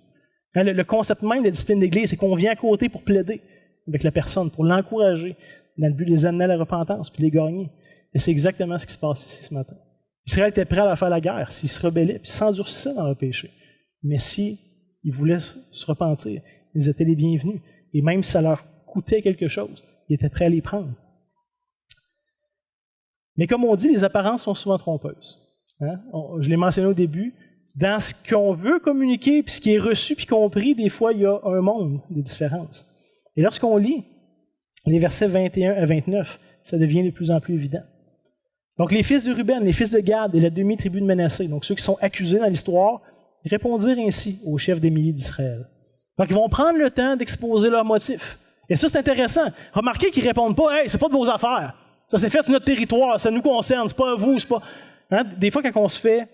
Le concept même de la discipline d'Église, c'est qu'on vient à côté pour plaider avec la personne, pour l'encourager, dans le but de les amener à la repentance, puis les gagner. Et c'est exactement ce qui se passe ici ce matin. Israël était prêt à faire la guerre s'ils se rebellaient, puis s'endurcissaient dans leur péché. Mais s'ils voulaient se repentir, ils étaient les bienvenus. Et même si ça leur coûtait quelque chose, ils étaient prêts à les prendre. Mais comme on dit, les apparences sont souvent trompeuses. Je l'ai mentionné au début, dans ce qu'on veut communiquer, puis ce qui est reçu puis compris, des fois, il y a un monde de différence. Et lorsqu'on lit les versets 21 à 29, ça devient de plus en plus évident. Donc, les fils de Ruben, les fils de Gad et la demi-tribu de Manassé, donc ceux qui sont accusés dans l'histoire, répondirent ainsi au chef des milliers d'Israël. Donc, ils vont prendre le temps d'exposer leurs motifs. Et ça, c'est intéressant. Remarquez qu'ils ne répondent pas « Hey, c'est pas de vos affaires. Ça s'est fait sur notre territoire, ça nous concerne, c'est pas à vous, c'est pas... » Des fois, quand on se fait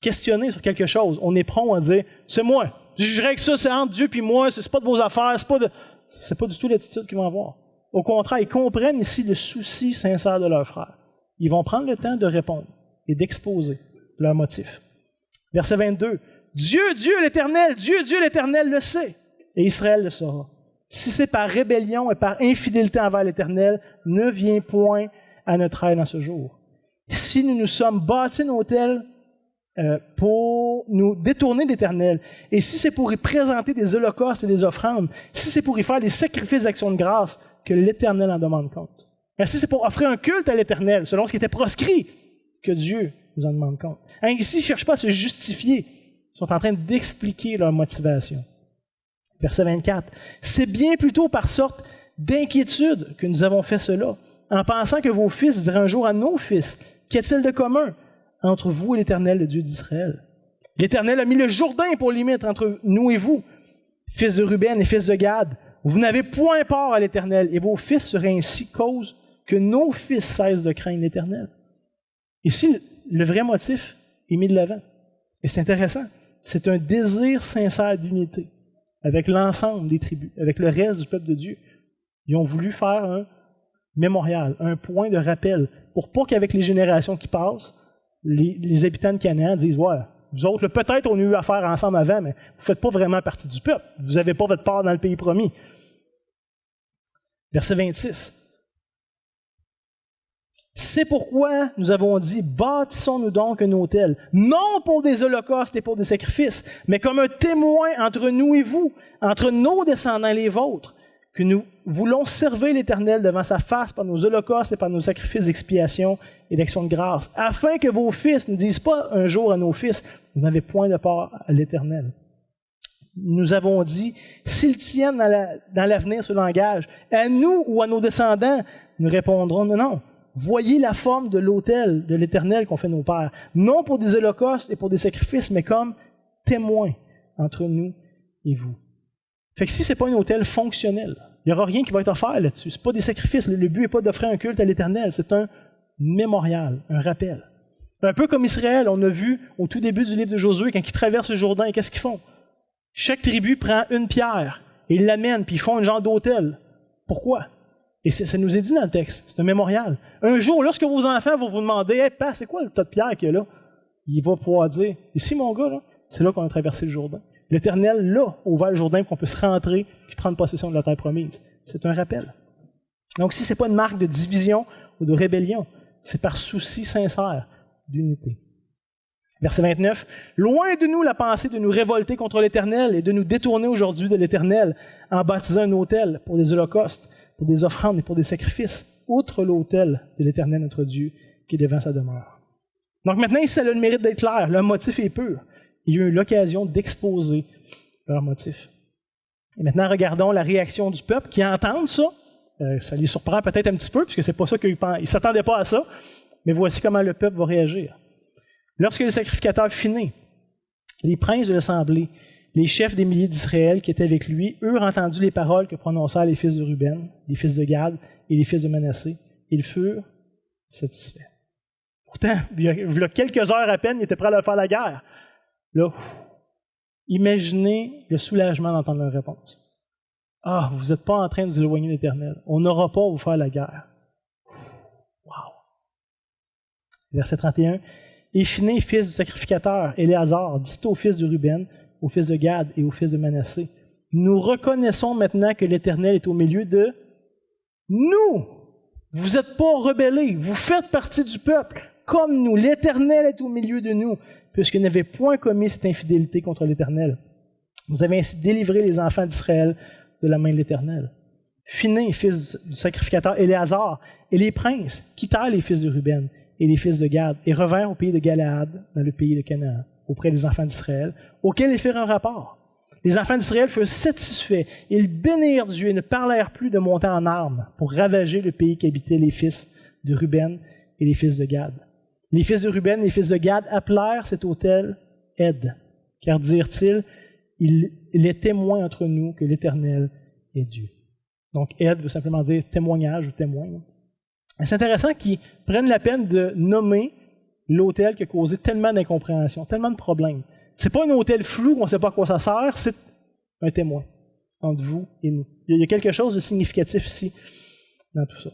questionner sur quelque chose, on est prompt à dire « C'est moi. Je règle ça, c'est entre Dieu et moi, c'est pas de vos affaires, c'est pas du tout l'attitude qu'ils vont avoir. » Au contraire, ils comprennent ici le souci sincère de leurs frères. Ils vont prendre le temps de répondre et d'exposer leurs motifs. Verset 22. Dieu l'Éternel le sait, et Israël le saura. Si c'est par rébellion et par infidélité envers l'Éternel, ne viens point à notre aide en ce jour. Si nous nous sommes bâtis un autel pour nous détourner de l'Éternel, et si c'est pour y présenter des holocaustes et des offrandes, si c'est pour y faire des sacrifices d'actions de grâce, que l'Éternel en demande compte. Et si c'est pour offrir un culte à l'Éternel, selon ce qui était proscrit, que Dieu nous en demande compte. Ici, ils ne cherchent pas à se justifier. Ils sont en train d'expliquer leur motivation. Verset 24. C'est bien plutôt par sorte d'inquiétude que nous avons fait cela, en pensant que vos fils diraient un jour à nos fils, qu'y a-t-il de commun entre vous et l'Éternel, le Dieu d'Israël? L'Éternel a mis le Jourdain pour limite entre nous et vous, fils de Ruben et fils de Gad. Vous n'avez point peur à l'Éternel, et vos fils seraient ainsi cause que nos fils cessent de craindre l'Éternel. Ici, le vrai motif est mis de l'avant. Et c'est intéressant. C'est un désir sincère d'unité avec l'ensemble des tribus, avec le reste du peuple de Dieu. Ils ont voulu faire un mémorial, un point de rappel, pour pas qu'avec les générations qui passent, les habitants de Canaan disent « Ouais, vous autres, peut-être on a eu affaire ensemble avant, mais vous ne faites pas vraiment partie du peuple. Vous n'avez pas votre part dans le pays promis. » Verset 26. C'est pourquoi nous avons dit, bâtissons-nous donc un autel, non pour des holocaustes et pour des sacrifices, mais comme un témoin entre nous et vous, entre nos descendants et les vôtres, que nous voulons servir l'Éternel devant sa face par nos holocaustes et par nos sacrifices d'expiation et d'action de grâce, afin que vos fils ne disent pas un jour à nos fils, vous n'avez point de part à l'Éternel. Nous avons dit, s'ils tiennent dans l'avenir ce langage, à nous ou à nos descendants, nous répondrons non. Voyez la forme de l'autel de l'Éternel qu'ont fait nos pères, non pour des holocaustes et pour des sacrifices, mais comme témoins entre nous et vous. Fait que si ce n'est pas un autel fonctionnel, il n'y aura rien qui va être offert là-dessus. Ce n'est pas des sacrifices. Le but n'est pas d'offrir un culte à l'Éternel, c'est un mémorial, un rappel. Un peu comme Israël, on a vu au tout début du livre de Josué, quand ils traversent le Jourdain, qu'est-ce qu'ils font? Chaque tribu prend une pierre et ils l'amènent, puis ils font un genre d'autel. Pourquoi? Et ça nous est dit dans le texte, c'est un mémorial. Un jour, lorsque vos enfants vont vous demander « Hey, père, c'est quoi le tas de pierre qu'il y a là? » Il va pouvoir dire « Ici, mon gars, là, c'est là qu'on a traversé le Jourdain. L'Éternel, là, a ouvert le Jourdain pour qu'on puisse rentrer et prendre possession de la terre promise. » C'est un rappel. Donc, si ce n'est pas une marque de division ou de rébellion, c'est par souci sincère d'unité. Verset 29. « Loin de nous la pensée de nous révolter contre l'Éternel et de nous détourner aujourd'hui de l'Éternel en baptisant un autel pour des holocaustes, pour des offrandes et pour des sacrifices, outre l'autel de l'Éternel notre Dieu qui est devant sa demeure. » Donc maintenant, ici, ça a le mérite d'être clair. Le motif est pur. Il y a eu l'occasion d'exposer leur motif. Et maintenant, regardons la réaction du peuple qui entendent ça. Ça les surprend peut-être un petit peu, puisque c'est pas ça qu'ils pensent. Ils ne s'attendaient pas à ça. Mais voici comment le peuple va réagir. Lorsque le sacrificateur finit, les princes de l'assemblée, les chefs des milliers d'Israël qui étaient avec lui, eurent entendu les paroles que prononcèrent les fils de Ruben, les fils de Gad et les fils de Manassé. Ils furent satisfaits. Pourtant, il y a quelques heures à peine, ils étaient prêts à leur faire la guerre. Là, imaginez le soulagement d'entendre leur réponse. Ah, vous n'êtes pas en train de vous éloigner de l'Éternel. On n'aura pas à vous faire la guerre. Wow! Verset 31. Et Phiné, fils du sacrificateur, Éléazar, dit aux fils de Ruben, aux fils de Gad et aux fils de Manassé, nous reconnaissons maintenant que l'Éternel est au milieu de nous. Vous n'êtes pas rebellés, vous faites partie du peuple, comme nous. L'Éternel est au milieu de nous, puisqu'il n'avait point commis cette infidélité contre l'Éternel. Vous avez ainsi délivré les enfants d'Israël de la main de l'Éternel. Phiné, fils du sacrificateur Éléazar, et les princes quittèrent les fils de Ruben et les fils de Gad, et revinrent au pays de Galaad, dans le pays de Canaan. auprès des enfants d'Israël, auxquels ils firent un rapport. Les enfants d'Israël furent satisfaits. Ils bénirent Dieu et ne parlèrent plus de monter en armes pour ravager le pays qu'habitaient les fils de Ruben et les fils de Gad. Les fils de Ruben et les fils de Gad appelèrent cet autel Ed, car dirent-ils, il est témoin entre nous que l'Éternel est Dieu. Donc, Ed veut simplement dire témoignage ou témoin. Et c'est intéressant qu'ils prennent la peine de nommer l'autel qui a causé tellement d'incompréhension, tellement de problèmes. C'est pas un autel flou, on ne sait pas à quoi ça sert, c'est un témoin entre vous et nous. Il y a quelque chose de significatif ici dans tout ça.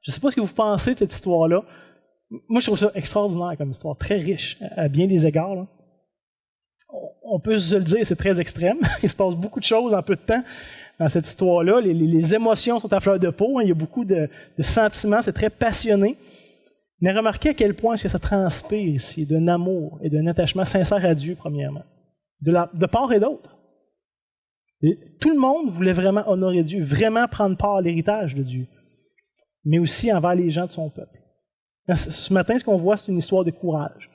Je ne sais pas ce que vous pensez de cette histoire-là. Moi, je trouve ça extraordinaire comme histoire, très riche à bien des égards, là. On peut se le dire, c'est très extrême. Il se passe beaucoup de choses en peu de temps dans cette histoire-là. Les émotions sont à fleur de peau, hein. Il y a beaucoup de sentiments, c'est très passionné. Mais remarquez à quel point est-ce que ça transpire ici d'un amour et d'un attachement sincère à Dieu, premièrement, de part et d'autre. Tout le monde voulait vraiment honorer Dieu, vraiment prendre part à l'héritage de Dieu, mais aussi envers les gens de son peuple. Ce matin, ce qu'on voit, c'est une histoire de courage,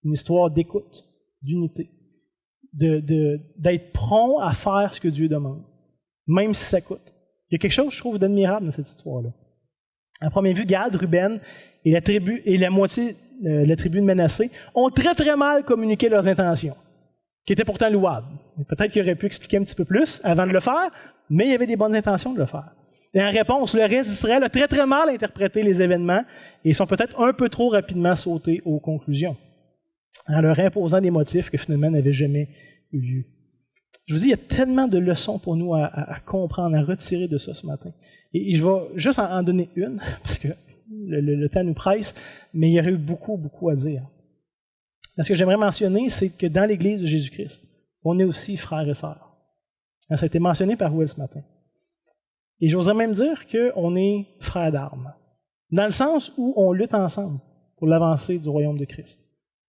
une histoire d'écoute, d'unité, d'être prompt à faire ce que Dieu demande, même si ça coûte. Il y a quelque chose, je trouve, d'admirable dans cette histoire-là. À première vue, Gad, Ruben et la moitié de la tribu de Manassé ont très très mal communiqué leurs intentions, qui étaient pourtant louables. Peut-être qu'ils auraient pu expliquer un petit peu plus avant de le faire, mais il y avait des bonnes intentions de le faire. Et en réponse, le reste d'Israël a très très mal interprété les événements et sont peut-être un peu trop rapidement sautés aux conclusions, en leur imposant des motifs que finalement n'avaient jamais eu lieu. Je vous dis, il y a tellement de leçons pour nous à comprendre, à retirer de ça ce matin. Et je vais juste en donner une, parce que le temps nous presse, mais il y aurait eu beaucoup, beaucoup à dire. Ce que j'aimerais mentionner, c'est que dans l'Église de Jésus-Christ, on est aussi frères et sœurs. Ça a été mentionné par Will ce matin. Et j'oserais même dire qu'on est frères d'armes, dans le sens où on lutte ensemble pour l'avancée du royaume de Christ.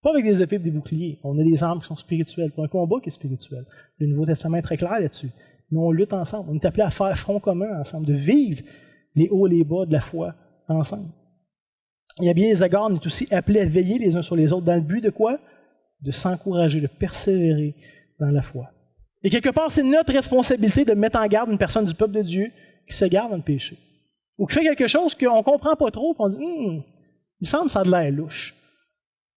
Pas avec des épées et des boucliers. On a des armes qui sont spirituelles, pour un combat qui est spirituel. Le Nouveau Testament est très clair là-dessus. Mais on lutte ensemble. On est appelé à faire front commun ensemble, de vivre les hauts et les bas de la foi ensemble. Et à bien des égards, on est aussi appelés à veiller les uns sur les autres dans le but de quoi? De s'encourager, de persévérer dans la foi. Et quelque part, c'est notre responsabilité de mettre en garde une personne du peuple de Dieu qui s'égare dans le péché. Ou qui fait quelque chose qu'on ne comprend pas trop, puis on dit, il me semble que ça a de l'air louche.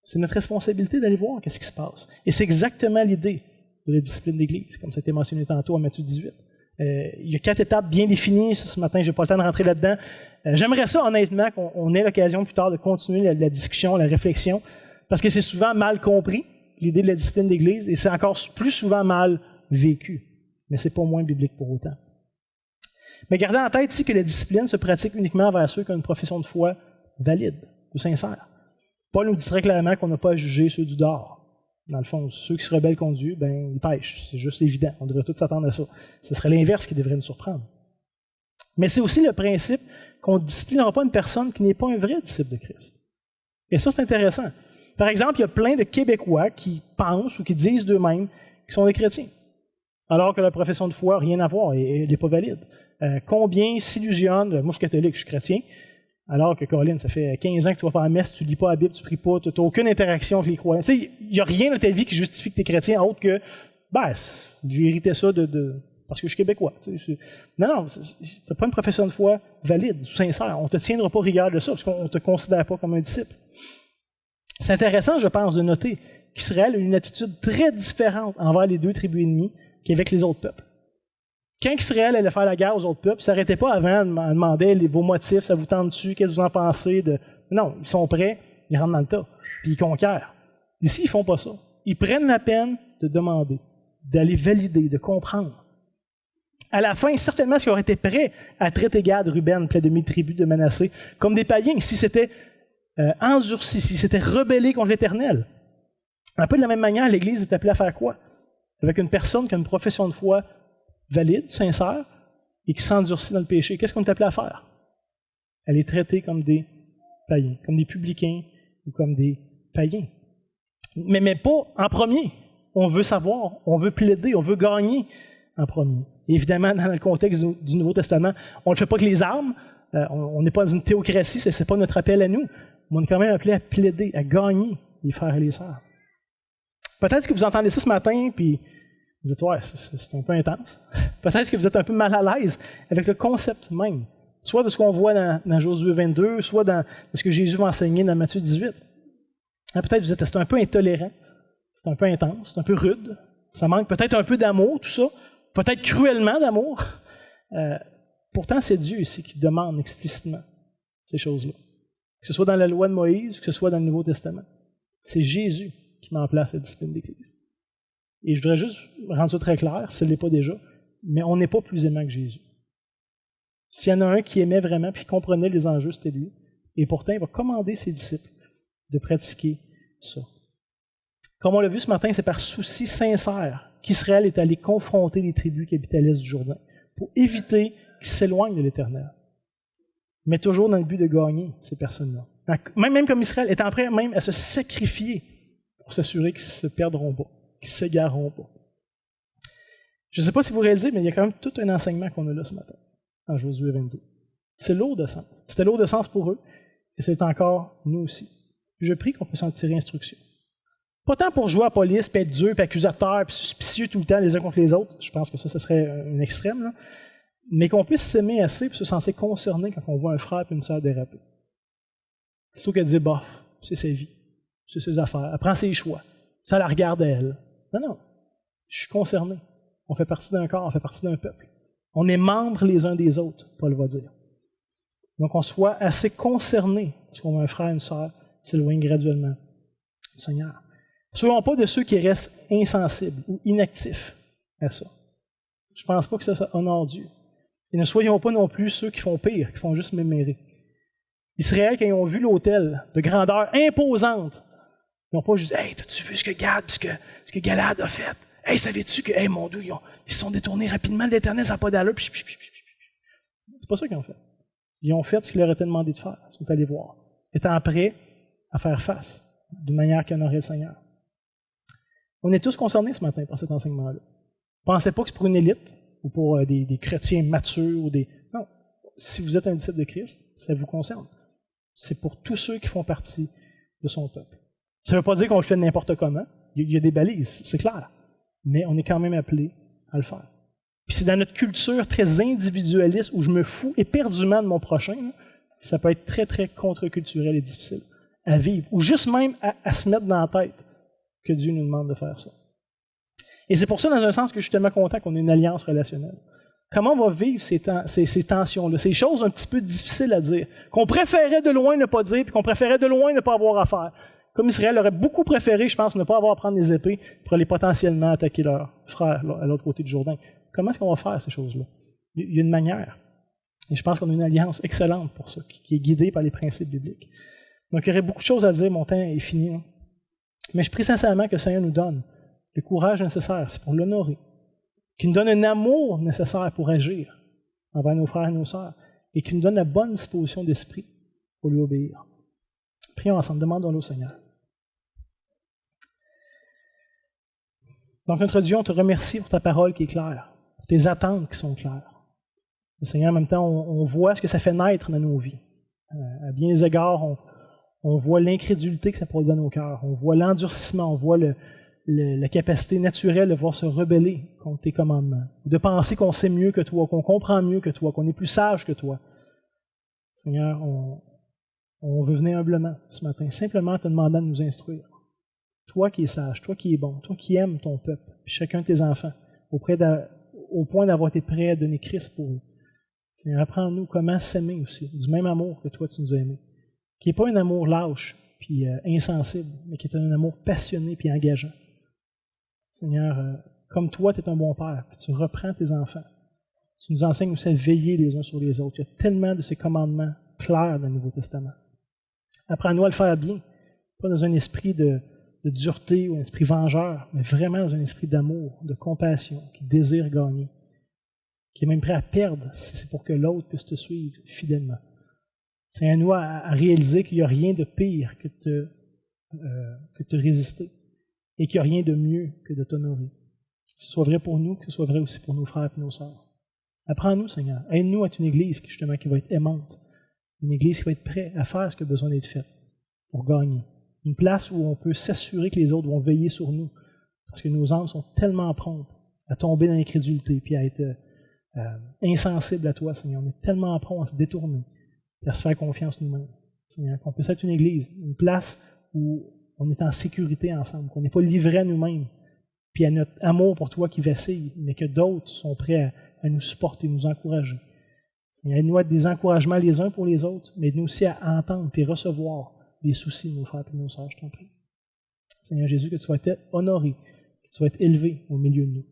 C'est notre responsabilité d'aller voir qu'est-ce qui se passe. Et c'est exactement l'idée de la discipline d'Église, comme ça a été mentionné tantôt en Matthieu 18. Il y a 4 étapes bien définies. Ce matin, je n'ai pas le temps de rentrer là-dedans. J'aimerais ça, honnêtement, qu'on ait l'occasion plus tard de continuer la discussion, la réflexion, parce que c'est souvent mal compris, l'idée de la discipline d'Église, et c'est encore plus souvent mal vécu. Mais ce n'est pas moins biblique pour autant. Mais gardez en tête ici que la discipline se pratique uniquement envers ceux qui ont une profession de foi valide ou sincère. Paul nous dit très clairement qu'on n'a pas à juger ceux du dehors. Dans le fond, ceux qui se rebellent contre Dieu, ils pêchent. C'est juste évident. On devrait tous s'attendre à ça. Ce serait l'inverse qui devrait nous surprendre. Mais c'est aussi le principe qu'on ne disciplinera pas une personne qui n'est pas un vrai disciple de Christ. Et ça, c'est intéressant. Par exemple, il y a plein de Québécois qui pensent ou qui disent d'eux-mêmes qu'ils sont des chrétiens, alors que leur profession de foi n'a rien à voir et elle n'est pas valide. Combien s'illusionnent, moi je suis catholique, je suis chrétien, alors que, Colin, ça fait 15 ans que tu ne vas pas à la messe, tu ne lis pas la Bible, tu ne pries pas, tu n'as aucune interaction avec les croyants. Tu sais, il n'y a rien dans ta vie qui justifie que tu es chrétien, autre que, j'ai hérité ça parce que je suis québécois. Non, tu n'as pas une profession de foi valide, sincère. On ne te tiendra pas rigueur de ça, parce qu'on ne te considère pas comme un disciple. C'est intéressant, je pense, de noter qu'Israël a une attitude très différente envers les 2 tribus ennemies qu'avec les autres peuples. Quand Israël allait faire la guerre aux autres peuples, il ne s'arrêtait pas avant à demander vos motifs, ça vous tente dessus, qu'est-ce que vous en pensez? Non, ils sont prêts, ils rentrent dans le tas, puis ils conquièrent. Ici, ils ne font pas ça. Ils prennent la peine de demander, d'aller valider, de comprendre. À la fin, certainement, ils auraient été prêts à traiter Gad, Ruben, la demi-tribu de Manassé, comme des païens, si c'était endurci, si c'était rebellé contre l'Éternel. Un peu de la même manière, l'Église est appelée à faire quoi? Avec une personne qui a une profession de foi valide, sincère, et qui s'endurcit dans le péché. Qu'est-ce qu'on est appelé à faire? Elle est traitée comme des païens, comme des publicains ou comme des païens. Mais pas en premier. On veut savoir, on veut plaider, on veut gagner en premier. Et évidemment, dans le contexte du Nouveau Testament, on ne le fait pas que les armes. On n'est pas dans une théocratie, ce n'est pas notre appel à nous. Mais on est quand même appelé à plaider, à gagner les frères et les sœurs. Peut-être que vous entendez ça ce matin, puis vous dites, ouais, c'est un peu intense. Peut-être que vous êtes un peu mal à l'aise avec le concept même, soit de ce qu'on voit dans Josué 22, soit dans ce que Jésus va enseigner dans Matthieu 18. Peut-être que vous dites, c'est un peu intolérant, c'est un peu intense, c'est un peu rude, ça manque peut-être un peu d'amour, tout ça, peut-être cruellement d'amour. Pourtant, c'est Dieu ici qui demande explicitement ces choses-là. Que ce soit dans la loi de Moïse, que ce soit dans le Nouveau Testament. C'est Jésus qui met en place la discipline d'Église. Et je voudrais juste rendre ça très clair, ce n'est pas déjà, mais on n'est pas plus aimant que Jésus. S'il y en a un qui aimait vraiment et qui comprenait les enjeux, c'était lui. Et pourtant, il va commander ses disciples de pratiquer ça. Comme on l'a vu ce matin, c'est par souci sincère qu'Israël est allé confronter les tribus qui habitaient à l'est du Jourdain pour éviter qu'ils s'éloignent de l'Éternel. Mais toujours dans le but de gagner ces personnes-là. Même comme Israël est prêt même à se sacrifier pour s'assurer qu'ils ne se perdront pas, qu'ils ne s'égareront pas. Je ne sais pas si vous réalisez, mais il y a quand même tout un enseignement qu'on a là ce matin, en Josué 22. C'est lourd de sens. C'était lourd de sens pour eux, et c'est encore nous aussi. Je prie qu'on puisse en tirer instruction. Pas tant pour jouer à la police, puis être dur, puis accusateur, puis suspicieux tout le temps les uns contre les autres. Je pense que ça serait un extrême, là. Mais qu'on puisse s'aimer assez pour se sentir concerné quand on voit un frère et une sœur déraper. Plutôt que de dire, bof, c'est sa vie, c'est ses affaires, elle prend ses choix, ça la regarde à elle. Non, je suis concerné. On fait partie d'un corps, on fait partie d'un peuple. On est membres les uns des autres, Paul va dire. Donc on soit assez concerné parce qu'on voit un frère et une sœur s'éloigner graduellement du Seigneur. Soyons pas de ceux qui restent insensibles ou inactifs à ça. Je ne pense pas que ça honore Dieu. Et ne soyons pas non plus ceux qui font pire, qui font juste mémérer. Israël, quand ils ont vu l'autel de grandeur imposante, ils n'ont pas juste « Hey, t'as-tu vu ce que Gad, ce que Galad a fait? Hey, savais-tu que, hey, mon Dieu, ils se sont détournés rapidement de l'Éternel, ça n'a pas d'allure. » C'est pas ça qu'ils ont fait. Ils ont fait ce qu'il leur était demandé de faire. Ils sont allés voir, étant prêts à faire face d'une manière qui honorait le Seigneur. On est tous concernés ce matin par cet enseignement-là. Pensez pas que c'est pour une élite ou pour des chrétiens matures ou des... Non. Si vous êtes un disciple de Christ, ça vous concerne. C'est pour tous ceux qui font partie de son peuple. Ça ne veut pas dire qu'on le fait n'importe comment. Il y a des balises, c'est clair. Mais on est quand même appelé à le faire. Puis c'est dans notre culture très individualiste où je me fous éperdument de mon prochain, là, ça peut être très, très contre-culturel et difficile à vivre. Ou juste même à se mettre dans la tête que Dieu nous demande de faire ça. Et c'est pour ça, dans un sens, que je suis tellement content qu'on ait une alliance relationnelle. Comment on va vivre ces tensions-là, ces choses un petit peu difficiles à dire, qu'on préférait de loin ne pas dire, puis qu'on préférait de loin ne pas avoir à faire. Comme Israël aurait beaucoup préféré, je pense, ne pas avoir à prendre les épées pour aller potentiellement attaquer leur frère là, à l'autre côté du Jourdain. Comment est-ce qu'on va faire ces choses-là? Il y a une manière. Et je pense qu'on a une alliance excellente pour ça, qui est guidée par les principes bibliques. Donc, il y aurait beaucoup de choses à dire, mon temps est fini. Hein? Mais je prie sincèrement que le Seigneur nous donne le courage nécessaire, c'est pour l'honorer, qu'il nous donne un amour nécessaire pour agir envers nos frères et nos sœurs, et qu'il nous donne la bonne disposition d'esprit pour lui obéir. Prions ensemble, demandons-le au Seigneur. Donc, notre Dieu, on te remercie pour ta parole qui est claire, pour tes attentes qui sont claires. Le Seigneur, en même temps, on voit ce que ça fait naître dans nos vies. À bien des égards, on voit l'incrédulité que ça produit dans nos cœurs. On voit l'endurcissement, on voit la capacité naturelle de voir se rebeller contre tes commandements, de penser qu'on sait mieux que toi, qu'on comprend mieux que toi, qu'on est plus sage que toi. Seigneur, on veut venir humblement ce matin, simplement te demandant de nous instruire. Toi qui es sage, toi qui es bon, toi qui aimes ton peuple, puis chacun de tes enfants, au point d'avoir été prêt à donner Christ pour eux. Seigneur, apprends-nous comment s'aimer aussi, du même amour que toi tu nous as aimés. Qui n'est pas un amour lâche puis insensible, mais qui est un amour passionné puis engageant. Seigneur, comme toi, tu es un bon père, puis tu reprends tes enfants. Tu nous enseignes aussi à veiller les uns sur les autres. Il y a tellement de ces commandements clairs dans le Nouveau Testament. Apprends-nous à le faire bien, pas dans un esprit de dureté ou un esprit vengeur, mais vraiment dans un esprit d'amour, de compassion, qui désire gagner, qui est même prêt à perdre si c'est pour que l'autre puisse te suivre fidèlement. C'est à nous à réaliser qu'il n'y a rien de pire que de te résister et qu'il n'y a rien de mieux que de t'honorer. Que ce soit vrai pour nous, que ce soit vrai aussi pour nos frères et nos sœurs. Apprends-nous, Seigneur. Aide-nous à être une Église justement qui va être aimante, une Église qui va être prête à faire ce qui a besoin d'être fait pour gagner. Une place où on peut s'assurer que les autres vont veiller sur nous, Parce que nos âmes sont tellement promptes à tomber dans l'incrédulité puis à être insensibles à toi, Seigneur. On est tellement prompts à se détourner et à se faire confiance nous-mêmes. Seigneur, qu'on puisse être une église, une place où on est en sécurité ensemble, qu'on n'est pas livré à nous-mêmes, puis à notre amour pour toi qui vacille, mais que d'autres sont prêts à nous supporter, nous encourager. Seigneur, aide-nous à être des encouragements les uns pour les autres, mais aide-nous aussi à entendre et recevoir les soucis de nos frères et de nos sœurs, je t'en prie. Seigneur Jésus, que tu vas être honoré, que tu vas être élevé au milieu de nous.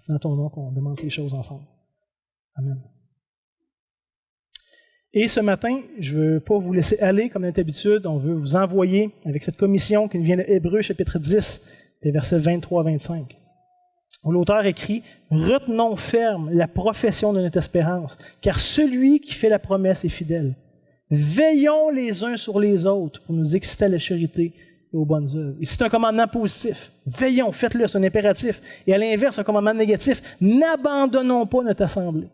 C'est dans ton nom qu'on demande ces choses ensemble. Amen. Et ce matin, je ne veux pas vous laisser aller comme d'habitude. On veut vous envoyer avec cette commission qui nous vient de Hébreux, chapitre 10, les versets 23-25. Où l'auteur écrit « Retenons ferme la profession de notre espérance, car celui qui fait la promesse est fidèle. Veillons les uns sur les autres pour nous exciter à la charité et aux bonnes œuvres. » Et c'est un commandement positif. Veillons, faites-le, c'est un impératif. Et à l'inverse, un commandement négatif. N'abandonnons pas notre assemblée.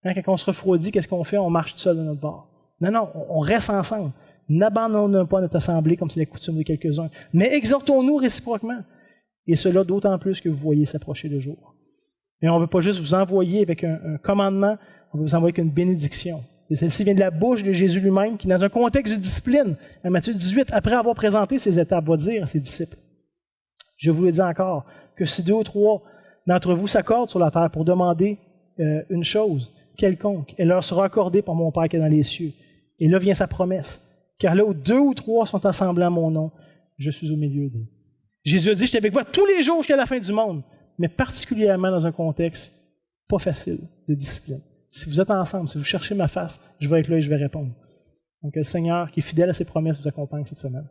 Quand on se refroidit, qu'est-ce qu'on fait? On marche tout seul de notre bord. Non, on reste ensemble. N'abandonnons pas notre assemblée comme c'est la coutume de quelques-uns, mais exhortons-nous réciproquement. Et cela d'autant plus que vous voyez s'approcher le jour. Et on ne veut pas juste vous envoyer avec un commandement, on veut vous envoyer avec une bénédiction. Et celle-ci vient de la bouche de Jésus lui-même, qui, dans un contexte de discipline, à Matthieu 18, après avoir présenté ses étapes, va dire à ses disciples, « Je vous le dis encore, que si 2 ou 3 d'entre vous s'accordent sur la terre pour demander une chose quelconque, elle leur sera accordée par mon Père qui est dans les cieux. » Et là vient sa promesse. « Car là où 2 ou 3 sont assemblés en mon nom, je suis au milieu d'eux. » Jésus a dit, « Je suis avec vous tous les jours jusqu'à la fin du monde. » Mais particulièrement dans un contexte pas facile de discipline. Si vous êtes ensemble, si vous cherchez ma face, je vais être là et je vais répondre. Donc, le Seigneur, qui est fidèle à ses promesses, vous accompagne cette semaine.